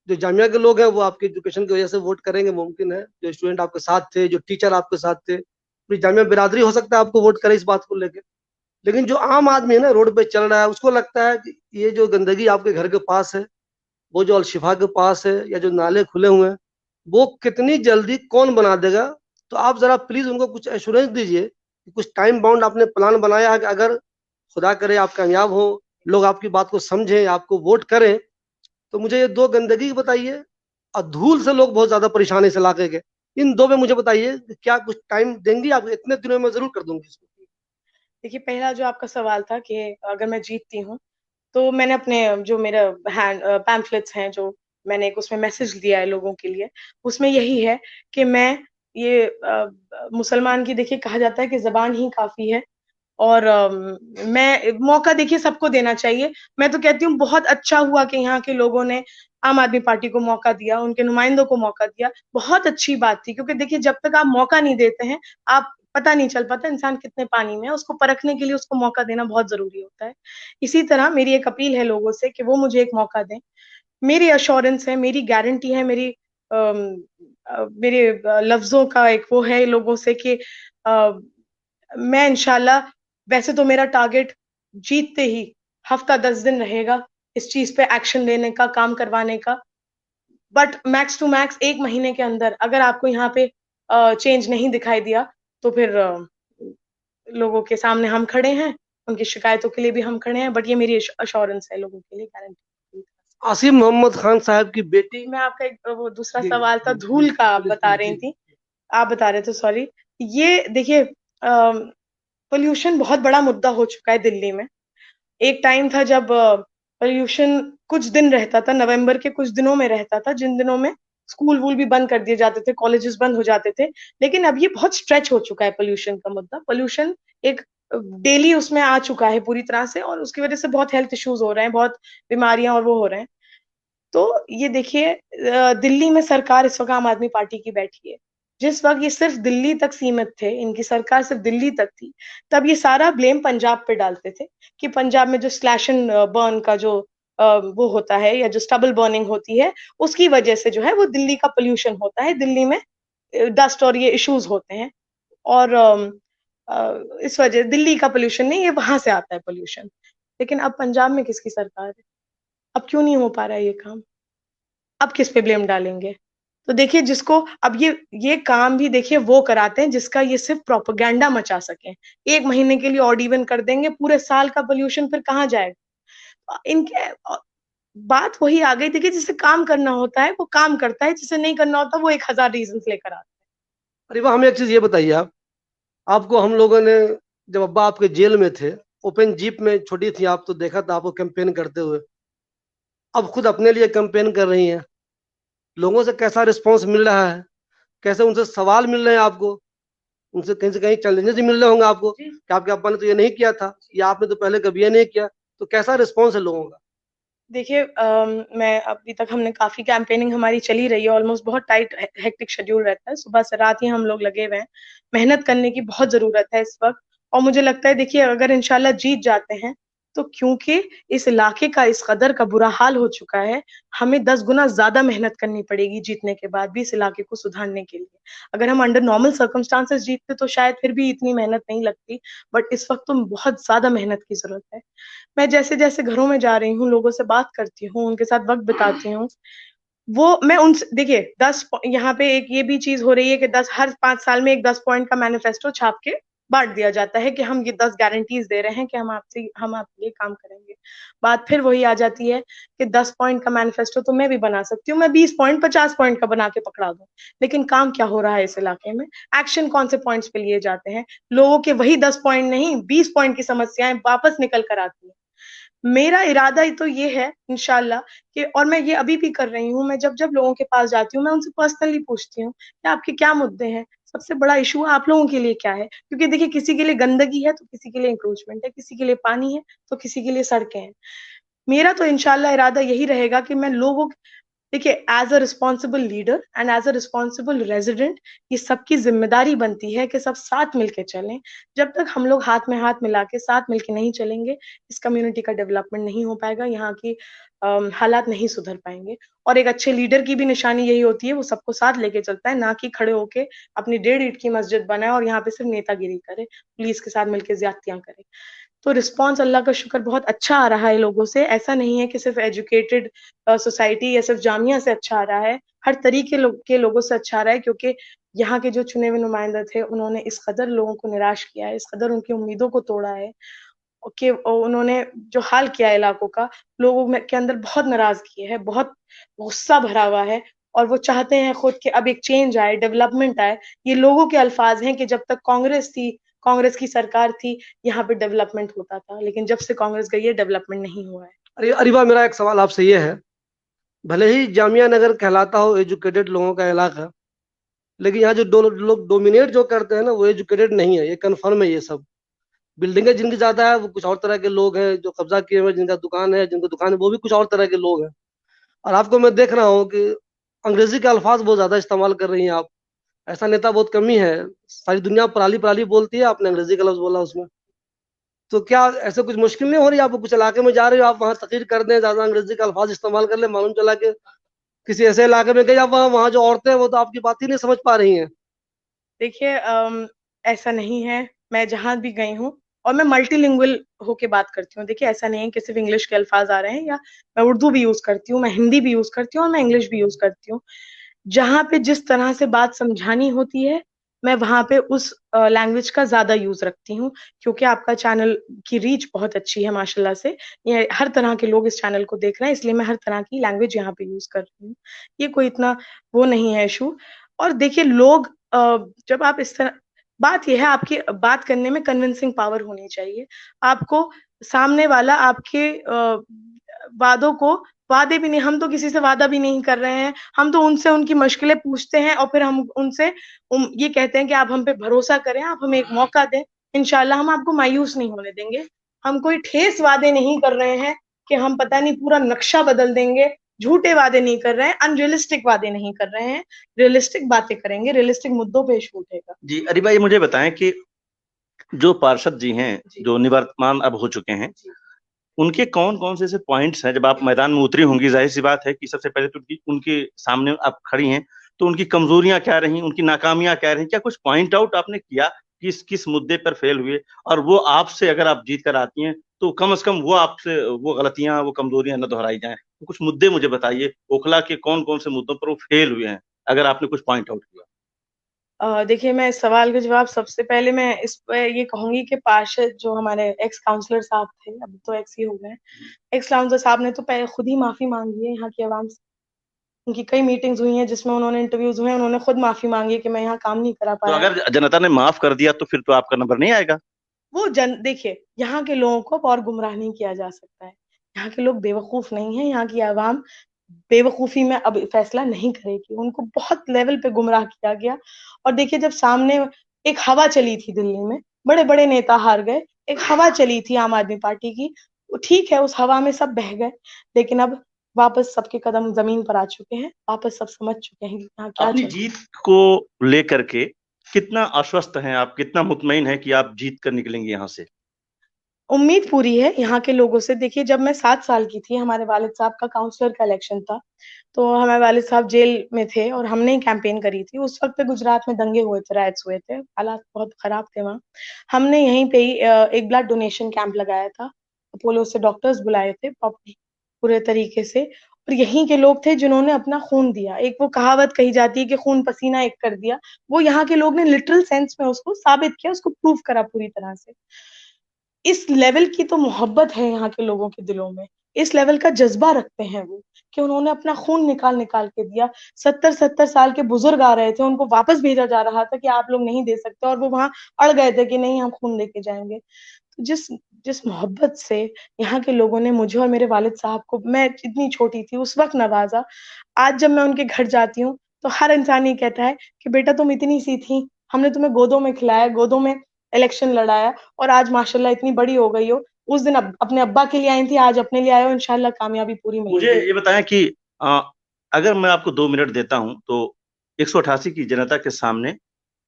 [SPEAKER 1] जो जामिया के लोग हैं वो आपकी एजुकेशन की वजह से वोट करेंगे, मुमकिन है। जो स्टूडेंट आपके साथ थे, जो टीचर आपके साथ थे, पूरी जामिया बिरादरी हो सकता है आपको वोट करे इस बात को लेकर। लेकिन जो आम आदमी है ना, रोड पे चल रहा है, उसको लगता है कि ये जो गंदगी आपके घर के पास है, वो जो अलशिफा के पास है, या जो नाले खुले हुए हैं, वो कितनी जल्दी कौन बना देगा। तो आप जरा प्लीज उनको कुछ एश्योरेंस दीजिए कि कुछ टाइम बाउंड आपने प्लान बनाया है कि अगर खुदा करे आप कामयाब हो, लोग आपकी बात को समझें, आपको वोट करें, तो मुझे ये दो गंदगी बताइए, और धूल से लोग बहुत ज्यादा परेशान है इस इलाके के, इन दो में मुझे बताइए कि क्या कुछ टाइम देंगी आप? इतने दिनों में जरूर कर दूंगी इसको।
[SPEAKER 2] देखिए, पहला जो आपका सवाल था कि अगर मैं जीतती हूँ, तो मैंने अपने जो मेरा हैंड पैम्फलेट्स हैं, जो मैंने एक उसमें मैसेज दिया है लोगों के लिए, उसमें यही है कि मैं ये मुसलमान की, देखिए कहा जाता है कि ज़बान ही काफ़ी है, और मैं मौका देखिए सबको देना चाहिए। मैं तो कहती हूँ बहुत अच्छा हुआ कि यहाँ के लोगों ने आम आदमी पार्टी को मौका दिया, उनके नुमाइंदों को मौका दिया, बहुत अच्छी बात थी, क्योंकि देखिए जब तक आप मौका नहीं देते हैं, आप पता नहीं चल पाता इंसान कितने पानी में है, उसको परखने के लिए उसको मौका देना बहुत ज़रूरी होता है। इसी तरह मेरी एक अपील है लोगों से कि वो मुझे एक मौका दें। मेरी एश्योरेंस है, मेरी गारंटी है, मेरे लफ्ज़ों का एक वो है लोगों से कि मैं इंशाल्लाह, वैसे तो मेरा टारगेट जीतते ही हफ्ता 10 दिन रहेगा इस चीज़ पे एक्शन लेने का, काम करवाने का। बट मैक्स टू मैक्स 1 महीने के अंदर अगर आपको यहाँ पे चेंज नहीं दिखाई दिया, तो फिर लोगों के सामने हम खड़े हैं, उनकी शिकायतों के लिए भी हम खड़े हैं, बट ये मेरी एश्योरेंस है लोगों के लिए, गारंटी।
[SPEAKER 1] आसिम मोहम्मद खान साहब की बेटी।
[SPEAKER 2] मैं आपका एक वो दूसरा
[SPEAKER 1] जी,
[SPEAKER 2] सवाल था
[SPEAKER 1] जी,
[SPEAKER 2] धूल का, आप
[SPEAKER 1] जी,
[SPEAKER 2] बता
[SPEAKER 1] जी,
[SPEAKER 2] रही
[SPEAKER 1] जी।
[SPEAKER 2] थी। आप बता रहे थे, सॉरी। ये देखिए, पोल्यूशन बहुत बड़ा मुद्दा हो चुका है दिल्ली में। एक टाइम था जब पोल्यूशन कुछ दिन रहता था, नवंबर के कुछ दिनों में रहता था, जिन दिनों में स्कूल वूल भी बंद कर दिए जाते थे, कॉलेजेस बंद हो जाते थे। लेकिन अब ये बहुत स्ट्रेच हो चुका है पोल्यूशन का मुद्दा। पोल्यूशन एक डेली उसमें आ चुका है पूरी तरह से, और उसकी वजह से बहुत हेल्थ इश्यूज हो रहे हैं, बहुत बीमारियां और वो हो रहे हैं। तो ये देखिए, दिल्ली में सरकार इस वक्त आम आदमी पार्टी की बैठी है। जिस वक्त ये सिर्फ दिल्ली तक सीमित थे, इनकी सरकार सिर्फ दिल्ली तक थी, तब ये सारा ब्लेम पंजाब पे डालते थे कि पंजाब में जो स्लैश एंड बर्न का जो वो होता है, या जो स्टबल बर्निंग होती है, उसकी वजह से जो है वो दिल्ली का पोल्यूशन होता है, दिल्ली में डस्ट और ये इश्यूज होते हैं। और इस वजह दिल्ली का पोल्यूशन नहीं, ये वहां से आता है पोल्यूशन। लेकिन अब पंजाब में किसकी सरकार है? अब क्यों नहीं हो पा रहा है ये काम? अब किस पे ब्लेम डालेंगे? तो देखिए, जिसको अब ये काम भी देखिए वो कराते हैं जिसका ये सिर्फ प्रोपेगेंडा मचा सकें। 1 महीने के लिए ऑड इवन कर देंगे, पूरे साल का पोल्यूशन फिर कहाँ जाएगा? इनके बात वही आ गई, देखिए जिसे काम करना होता है वो काम करता है, जिसे नहीं करना होता वो 1000 रीजंस लेकर आता है।
[SPEAKER 1] अरे वाह, हमें एक चीज ये बताइए आप, आपको हम लोगों ने, जब अब्बा आपके जेल में थे, ओपन जीप में छोटी थी आप, तो देखा था आपको कैंपेन करते हुए। अब खुद अपने लिए कैंपेन कर रही हैं, लोगों से कैसा रिस्पॉन्स मिल रहा है? कैसे उनसे सवाल मिल रहे हैं आपको? उनसे कहीं से कहीं चैलेंजेस भी मिल रहे होंगे आपको कि आपके अब्बा ने तो ये नहीं किया था, या आपने तो पहले कभी ये नहीं किया। तो कैसा रिस्पॉन्स है लोगों का?
[SPEAKER 2] देखिए, मैं अभी तक हमने काफ़ी कैंपेनिंग हमारी चली रही है, ऑलमोस्ट बहुत टाइट हेक्टिक शेड्यूल रहता है, सुबह से रात ही हम लोग लगे हुए हैं। मेहनत करने की बहुत ज़रूरत है इस वक़्त, और मुझे लगता है देखिए अगर इंशाल्लाह जीत जाते हैं, तो क्योंकि इस इलाके का इस कदर का बुरा हाल हो चुका है, हमें 10 गुना ज़्यादा मेहनत करनी पड़ेगी जीतने के बाद भी इस इलाके को सुधारने के लिए। अगर हम अंडर नॉर्मल सर्कमस्टांसेस जीतते तो शायद फिर भी इतनी मेहनत नहीं लगती, बट इस वक़्त तो बहुत ज़्यादा मेहनत की ज़रूरत है। मैं जैसे-जैसे घरों में जा रही हूँ, लोगों से बात करती हूँ, उनके साथ वक़्त बिताती हूँ, वो मैं उनसे देखिए 10 यहाँ पे एक ये भी चीज़ हो रही है कि 10 हर 5 साल में एक 10 पॉइंट का मैनिफेस्टो छाप के बाँट दिया जाता है कि हम ये 10 गारंटीज़ दे रहे हैं कि हम आपके लिए काम करेंगे। बात फिर वही आ जाती है कि 10 पॉइंट का मैनिफेस्टो तो मैं भी बना सकती हूँ, मैं 20 पॉइंट, 50 पॉइंट का बना के पकड़ा दूँ। लेकिन काम क्या हो रहा है इस इलाके में? एक्शन कौन से पॉइंट्स पे लिए जाते हैं? लोगों के वही 10 पॉइंट नहीं, 20 पॉइंट की समस्याएँ वापस निकल कर आती हैं। मेरा इरादा ही तो ये है इंशाल्लाह कि, और मैं ये अभी भी कर रही हूँ, मैं जब-जब लोगों के पास जाती हूँ, मैं उनसे पर्सनली पूछती हूँ कि आपके क्या मुद्दे हैं? सबसे बड़ा इश्यू आप लोगों के लिए क्या है? क्योंकि देखिए किसी के लिए गंदगी है, तो किसी के लिए एन्क्रोचमेंट है, किसी के लिए पानी है, तो किसी के लिए सड़कें हैं। मेरा तो इंशाल्लाह इरादा यही रहेगा कि मैं लोगों देखिए, as a responsible leader and as a responsible resident, ये सबकी जिम्मेदारी बनती है कि सब साथ मिलके चलें। जब तक हम लोग हाथ में हाथ मिला के साथ मिलके नहीं चलेंगे, इस कम्युनिटी का डेवलपमेंट नहीं हो पाएगा, यहाँ की हालात नहीं सुधर पाएंगे। और एक अच्छे लीडर की भी निशानी यही होती है, वो सबको साथ लेके चलता है, ना कि खड़े होके अपनी 1.5 ईंट की मस्जिद बनाए और यहाँ पे सिर्फ नेतागिरी करे, पुलिस के साथ मिलके ज्यादतियां करे। तो रिस्पॉन्स अल्लाह का शुक्र बहुत अच्छा आ रहा है लोगों से। ऐसा नहीं है कि सिर्फ एजुकेटेड सोसाइटी या सिर्फ जामिया से अच्छा आ रहा है, हर तरीके के लोगों से अच्छा आ रहा है, क्योंकि यहाँ के जो चुने हुए नुमाइंदे थे, उन्होंने इस कदर लोगों को निराश किया है, इस कदर उनकी उम्मीदों को तोड़ा है कि उन्होंने जो हाल किया है इलाकों का, लोगों में के अंदर बहुत नाराजगी है, बहुत गुस्सा भरा हुआ है और वो चाहते हैं खुद कि अब एक चेंज आए, डेवलपमेंट आए। ये लोगों के अल्फाज हैं कि जब तक कांग्रेस थी, कांग्रेस की सरकार थी, यहाँ पे डेवलपमेंट होता था, लेकिन जब से कांग्रेस गई है, डेवलपमेंट नहीं हुआ है।
[SPEAKER 1] अरे अरीबा, मेरा एक सवाल आपसे ये है, भले ही जामिया नगर कहलाता हो एजुकेटेड लोगों का इलाका, लेकिन यहाँ जो लोग डोमिनेट जो करते हैं ना, वो एजुकेटेड नहीं है, ये कन्फर्म है। ये सब बिल्डिंगें जिनकी ज्यादा है वो कुछ और तरह के लोग हैं, जो कब्जा किए हुए जिनका दुकान है, जिनका दुकान है वो भी कुछ और तरह के लोग हैं। और आपको मैं देख रहा हूँ कि अंग्रेजी के अल्फाज बहुत ज्यादा इस्तेमाल कर रही हैं आप। ऐसा नेता बहुत कमी है, सारी दुनिया पराली पराली बोलती है, आपने अंग्रेजी का लफ्ज बोला उसमें। तो क्या ऐसे कुछ मुश्किल नहीं हो रही? आप कुछ इलाके में जा रहे हो, आप वहाँ तकरीर कर दें, ज्यादा अंग्रेजी का अल्फाज इस्तेमाल कर ले, मालूम चला कि किसी ऐसे इलाके में गए, आप वहाँ जो औरतें हैं वो तो आपकी बात ही नहीं समझ पा रही हैं।
[SPEAKER 2] देखिए, ऐसा नहीं है, मैं जहाँ भी गई हूँ और मैं मल्टीलिंगुअल होके बात करती हूँ। देखिए, ऐसा नहीं है कि सिर्फ इंग्लिश के अल्फाज आ रहे हैं, या मैं उर्दू भी यूज करती हूँ, मैं हिंदी भी यूज करती हूँ और मैं इंग्लिश भी यूज करती हूँ। जहाँ पे जिस तरह से बात समझानी होती है, मैं वहां पे उस लैंग्वेज का ज्यादा यूज रखती हूँ, क्योंकि आपका चैनल की रीच बहुत अच्छी है माशाल्लाह से। ये हर तरह के लोग इस चैनल को देख रहे हैं, इसलिए मैं हर तरह की लैंग्वेज यहाँ पे यूज कर रही हूँ। ये कोई इतना वो नहीं है इशू। और देखिए, लोग जब आप इस तरह, बात यह है, आपकी बात करने में कन्विंसिंग पावर होनी चाहिए। आपको सामने वाला आपके वादों को, वादे भी नहीं, हम तो किसी से वादा भी नहीं कर रहे हैं, हम तो उनसे उनकी मुश्किलें पूछते हैं और फिर हम उनसे ये कहते हैं कि आप हम पे भरोसा करें, आप हमें एक मौका दें, इंशाल्लाह हम आपको मायूस नहीं होने देंगे। हम कोई ठेस वादे नहीं कर रहे हैं कि हम पता नहीं पूरा नक्शा बदल देंगे, झूठे वादे नहीं कर रहे हैं, अनरियलिस्टिक वादे नहीं कर रहे हैं, रियलिस्टिक बातें करेंगे, रियलिस्टिक मुद्दों पे इशू उठेगा।
[SPEAKER 3] जी अरीबा, ये मुझे बताएं कि जो पार्षद जी हैं,
[SPEAKER 2] जी।
[SPEAKER 3] जो निवर्तमान अब हो चुके हैं,
[SPEAKER 2] जी।
[SPEAKER 3] उनके कौन कौन से ऐसे पॉइंट्स हैं, जब आप मैदान में उतरी होंगी, जाहिर सी बात है कि सबसे पहले तो उनके सामने आप खड़ी हैं, तो उनकी कमजोरियां क्या रही, उनकी नाकामियां क्या रही, क्या कुछ पॉइंट आउट आपने किया, किस किस मुद्दे पर फेल हुए, और वो आपसे अगर आप जीत कर आती हैं तो कम से कम वो आपसे वो गलतियां, वो कमजोरियां न दोहराई जाएं। तो कुछ मुद्दे मुझे बताइए, ओखला के कौन कौन से मुद्दों पर वो फेल हुए हैं, अगर आपने कुछ पॉइंट आउट किया।
[SPEAKER 2] देखिए, मैं इस सवाल का जवाब सबसे पहले मैं इस पे ये कहूंगी कि पार्षद जो हमारे एक्स काउंसलर साहब थे, अभी तो एक्स ही हो गए, एक्स काउंसलर साहब ने तो पहले खुद ही माफी मांगी है यहाँ की आवाम से। उनकी कई मीटिंग्स हुई हैं जिसमें उन्होंने, इंटरव्यूज हुए हैं, उन्होंने खुद माफी मांगी है कि मैं यहाँ काम नहीं करा
[SPEAKER 3] तो
[SPEAKER 2] पाया।
[SPEAKER 3] अगर जनता ने माफ कर दिया तो फिर तो आपका नंबर नहीं आएगा।
[SPEAKER 2] वो देखिए, यहाँ के लोगों को अब और गुमराह नहीं किया जा सकता है। यहाँ के लोग बेवकूफ नहीं है, यहाँ की आवाम बेवकूफी में अब फैसला नहीं करेगी। उनको बहुत लेवल पे गुमराह किया गया। और देखिए, जब सामने एक हवा चली थी दिल्ली में, बड़े बड़े नेता हार गए, एक हवा चली थी आम आदमी पार्टी की, ठीक है, उस हवा में सब बह गए, लेकिन अब वापस सबके कदम जमीन पर आ चुके हैं, वापस सब समझ चुके हैं कि यहाँ क्या
[SPEAKER 3] अपनी
[SPEAKER 2] चल।
[SPEAKER 3] जीत को लेकर के कितना आश्वस्त हैं आप, कितना मुतमईन है कि आप जीत कर निकलेंगे यहाँ से?
[SPEAKER 2] उम्मीद पूरी है यहाँ के लोगों से। देखिए, जब मैं 7 साल की थी, हमारे वालिद साहब का काउंसलर का इलेक्शन था, तो हमारे वालिद साहब जेल में थे और हमने ही कैंपेन करी थी। उस वक्त पे गुजरात में दंगे हुए थे, राइट्स हुए थे, हालात बहुत खराब थे वहाँ। हमने यहीं पे ही एक ब्लड डोनेशन कैंप लगाया था, अपोलो से डॉक्टर्स बुलाए थे पूरे तरीके से, और यहीं के लोग थे जिन्होंने अपना खून दिया। एक वो कहावत कही जाती है कि खून पसीना एक कर दिया, वो यहाँ के लोग ने लिटरल सेंस में उसको साबित किया, उसको प्रूव करा पूरी तरह से। इस लेवल की तो मोहब्बत है यहाँ के लोगों के दिलों में, इस लेवल का जज्बा रखते हैं वो, कि उन्होंने अपना खून निकाल निकाल के दिया। 70-70 साल के बुजुर्ग आ रहे थे, उनको वापस भेजा जा रहा था कि आप लोग नहीं दे सकते, और वो वहां अड़ गए थे कि नहीं, हम खून देके जाएंगे। तो जिस जिस मोहब्बत से यहाँ के लोगों ने मुझे और मेरे वालिद साहब को, मैं इतनी छोटी थी उस वक्त, नवाजा, आज जब मैं उनके घर जाती हूँ तो हर इंसान ये कहता है कि बेटा तुम इतनी सी थी, हमने तुम्हें गोदों में खिलाया, गोदों में इलेक्शन लड़ाया, और आज माशाल्लाह इतनी बड़ी हो गई हो। उस दिन अपने अब्बा के लिए आई थी, आज अपने लिए आए हो, इंशाल्लाह कामयाबी पूरी
[SPEAKER 3] मुझे
[SPEAKER 2] मिलेगी।
[SPEAKER 3] ये बताएं कि अगर मैं आपको 2 मिनट देता हूं तो 188 की जनता के सामने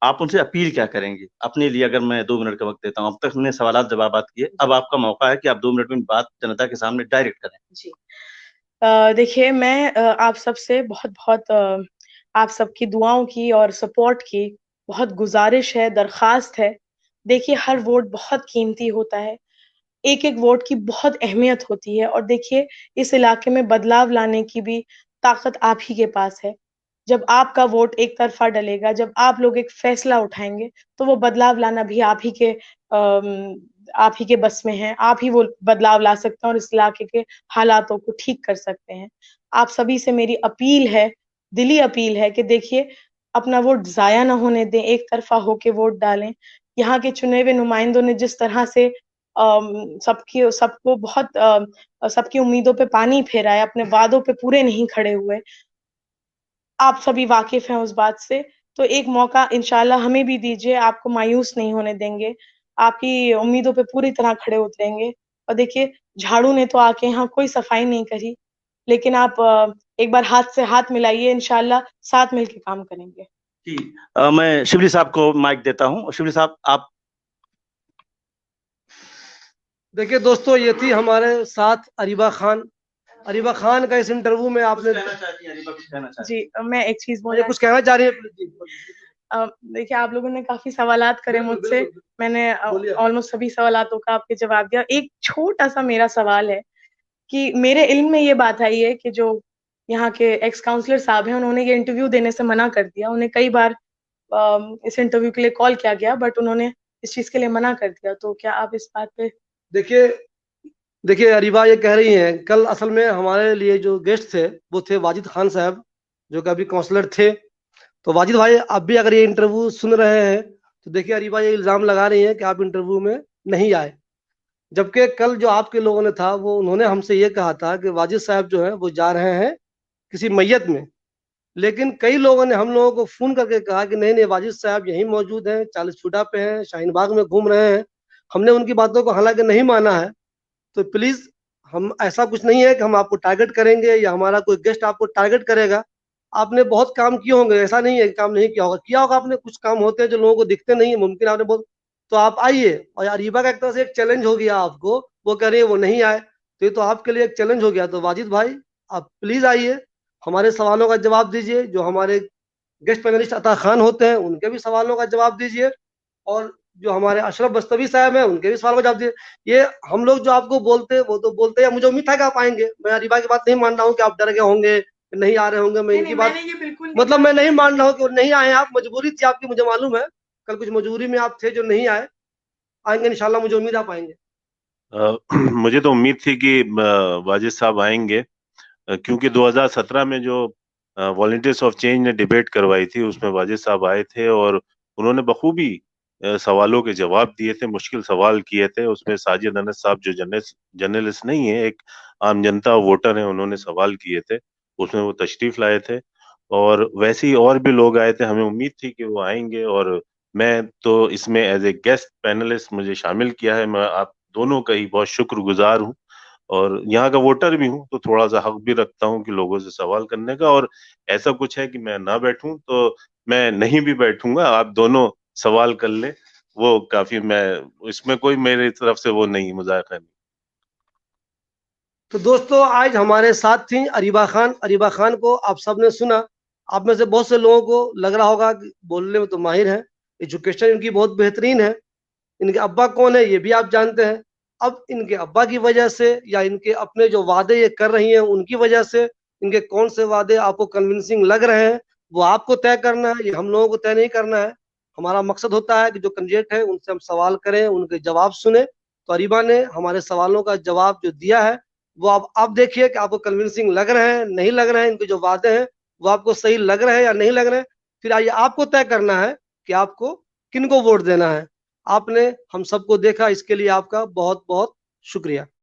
[SPEAKER 3] आप उनसे अपील क्या करेंगे अपने लिए? अगर मैं 2 मिनट का वक्त देता हूं, अब तक हमने सवाल जवाब किए, अब आपका मौका है कि आप 2 मिनट में बात जनता के सामने डायरेक्ट करें।
[SPEAKER 2] जी। देखिए, मैं आप सबसे बहुत-बहुत आप सबकी दुआओं की और सपोर्ट की बहुत गुज़ारिश है, दरख़्वास्त है। देखिए, हर वोट बहुत कीमती होता है। एक-एक वोट की बहुत अहमियत होती है और देखिए, इस इलाके में बदलाव लाने की भी ताकत आप ही के पास है। जब आपका वोट एक तरफ़ा डलेगा, जब आप लोग एक फ़ैसला उठाएँगे, तो वो बदलाव लाना भी आप ही के बस में है। आप ही वो बदलाव ला सकते हैं और इस इलाके के हालातों को ठीक कर सकते हैं। आप सभी से मेरी अपील है, दिली अपील है कि देखिए, अपना वोट ज़ाया ना होने दें, एक तरफ़ा होके वोट डालें। यहाँ के चुने हुए नुमाइंदों ने जिस तरह से सबकी उम्मीदों पे पानी फेरा है, अपने वादों पे पूरे नहीं खड़े हुए। आप सभी वाकिफ़ हैं उस बात से, तो एक मौका इंशाअल्लाह हमें भी दीजिए, आपको मायूस नहीं होने देंगे। आपकी उम्मीदों पे पूरी तरह खड़े उतरेंगे और देखिए, झाड़ू ने तो आके यहाँ कोई सफाई नहीं करी, लेकिन आप एक बार हाथ से हाथ मिलाइए, इंशाअल्लाह साथ मिल के काम करेंगे।
[SPEAKER 3] जी, मैं शिबली साहब को माइक देता हूं। शिबली साहब, आप।
[SPEAKER 1] देखिए दोस्तों, ये थी हमारे साथ अरीबा खान। अरीबा खान का इस इंटरव्यू में आपने
[SPEAKER 2] जी, मैं एक चीज़
[SPEAKER 1] ये कुछ कहना चाह रही है?
[SPEAKER 2] देखिए, आप लोगों ने काफ़ी सवालात करे
[SPEAKER 1] बिल्कुल,
[SPEAKER 2] मुझसे,
[SPEAKER 1] बिल्कुल।
[SPEAKER 2] मैंने
[SPEAKER 1] बोलिए।
[SPEAKER 2] ऑलमोस्ट सभी सवालातों का आपके जवाब दिया। एक छोटा-सा मेरा सवाल है कि मेरे इल्म में ये बात आई है कि जो यहाँ के एक्स काउंसलर साहब हैं, उन्होंने ये इंटरव्यू देने से मना कर दिया। उन्हें कई बार इस इंटरव्यू के लिए कॉल किया गया, बट उन्होंने इस चीज़ के लिए मना कर दिया। तो क्या आप इस बात पे
[SPEAKER 1] देखिए देखिए अरीबा ये कह रही हैं, कल असल में हमारे लिए जो गेस्ट थे वो थे वाजिद खान साहब, जो कि अभी काउंसलर थे। तो वाजिद भाई, आप भी अगर ये इंटरव्यू सुन रहे हैं तो देखिए, अरीबा ये इल्ज़ाम लगा रही हैं कि आप इंटरव्यू में नहीं आए, जबकि कल जो आपके लोगों ने था वो उन्होंने हमसे ये कहा था कि वाजिद साहब जो है वो जा रहे हैं किसी मैयत में। लेकिन कई लोगों ने हम लोगों को फ़ोन करके कहा कि नहीं नहीं, वाजिद साहब यहीं मौजूद हैं, 40 फुटा पे हैं, शाहीन बाग में घूम रहे हैं। हमने उनकी बातों को हालांकि नहीं माना है। तो प्लीज़, हम ऐसा कुछ नहीं है कि हम आपको टारगेट करेंगे या हमारा कोई गेस्ट आपको टारगेट करेगा। आपने बहुत काम किए होंगे, ऐसा नहीं है कि काम नहीं किया होगा आपने। कुछ काम होते हैं जो लोगों को दिखते नहीं है, मुमकिन आपने बहुत। तो आप आइए। और अरीबा का एक तरह से एक चैलेंज हो गया आपको, वो कह रही है वो नहीं आए, तो ये तो आपके लिए एक चैलेंज हो गया। तो वाजिद भाई, आप प्लीज़ आइए, हमारे सवालों का जवाब दीजिए। जो हमारे गेस्ट पैनलिस्ट अता खान होते हैं उनके भी सवालों का जवाब दीजिए, और जो हमारे अशरफ बस्तवी साहब हैं उनके भी सवाल का जवाब दीजिए। ये हम लोग जो आपको बोलते हैं वो तो बोलते हैं, मुझे उम्मीद था कि आप आएंगे। मैं अरीबा की बात नहीं मान रहा हूँ कि आप डर गए होंगे, नहीं आ रहे होंगे। मैं इनकी बात
[SPEAKER 2] मैंने ये बिल्कुल
[SPEAKER 1] मतलब मैं नहीं मान रहा हूँ कि वो नहीं आए। आप मजबूरी थी आपकी, मुझे मालूम है। कल कुछ मजबूरी में आप थे जो नहीं आए। आएंगे इंशाल्लाह, मुझे उम्मीद आप आएंगे।
[SPEAKER 4] मुझे तो उम्मीद थी कि वाजिद साहब आएंगे, क्योंकि 2017 में जो वॉलंटियर्स ऑफ चेंज ने डिबेट करवाई थी उसमें वाजिद साहब आए थे और उन्होंने बखूबी सवालों के जवाब दिए थे, मुश्किल सवाल किए थे। उसमें साजिद अनस साहब जो जर्नलिस्ट नहीं है, एक आम जनता वोटर है, उन्होंने सवाल किए थे, उसमें वो तशरीफ लाए थे। और वैसे ही और भी लोग आए थे, हमें उम्मीद थी कि वो आएंगे। और मैं तो इसमें एज ए गेस्ट पैनलिस्ट मुझे शामिल किया है, मैं आप दोनों का ही बहुत शुक्रगुजार हूँ और यहाँ का वोटर भी हूँ, तो थोड़ा सा हक भी रखता हूँ कि लोगों से सवाल करने का। और ऐसा कुछ है कि मैं ना बैठूं तो मैं नहीं भी बैठूंगा, आप दोनों सवाल कर ले, वो काफी। मैं इसमें कोई मेरी तरफ से वो नहीं, मुजाहिदा नहीं।
[SPEAKER 1] तो दोस्तों, आज हमारे साथ थी अरीबा खान। अरीबा खान को आप सबने सुना। आप में से बहुत से लोगों को लग रहा होगा कि बोलने में तो माहिर है, एजुकेशन इनकी बहुत बेहतरीन है। इनके अब्बा कौन है ये भी आप जानते हैं। अब इनके अब्बा की वजह से या इनके अपने जो वादे ये कर रही हैं उनकी वजह से, इनके कौन से वादे आपको कन्विंसिंग लग रहे हैं वो आपको तय करना है, ये हम लोगों को तय नहीं करना है। हमारा मकसद होता है कि जो कैंडिडेट है उनसे हम सवाल करें, उनके जवाब सुने। तो अरीबा ने हमारे सवालों का जवाब जो दिया है वो आप देखिए कि आपको कन्विंसिंग लग रहे हैं, नहीं लग रहे हैं। इनके जो वादे हैं वो आपको सही लग रहे हैं या नहीं लग रहे हैं। फिर आइए, आपको तय करना है कि आपको किन को वोट देना है। आपने हम सबको देखा, इसके लिए आपका बहुत बहुत शुक्रिया।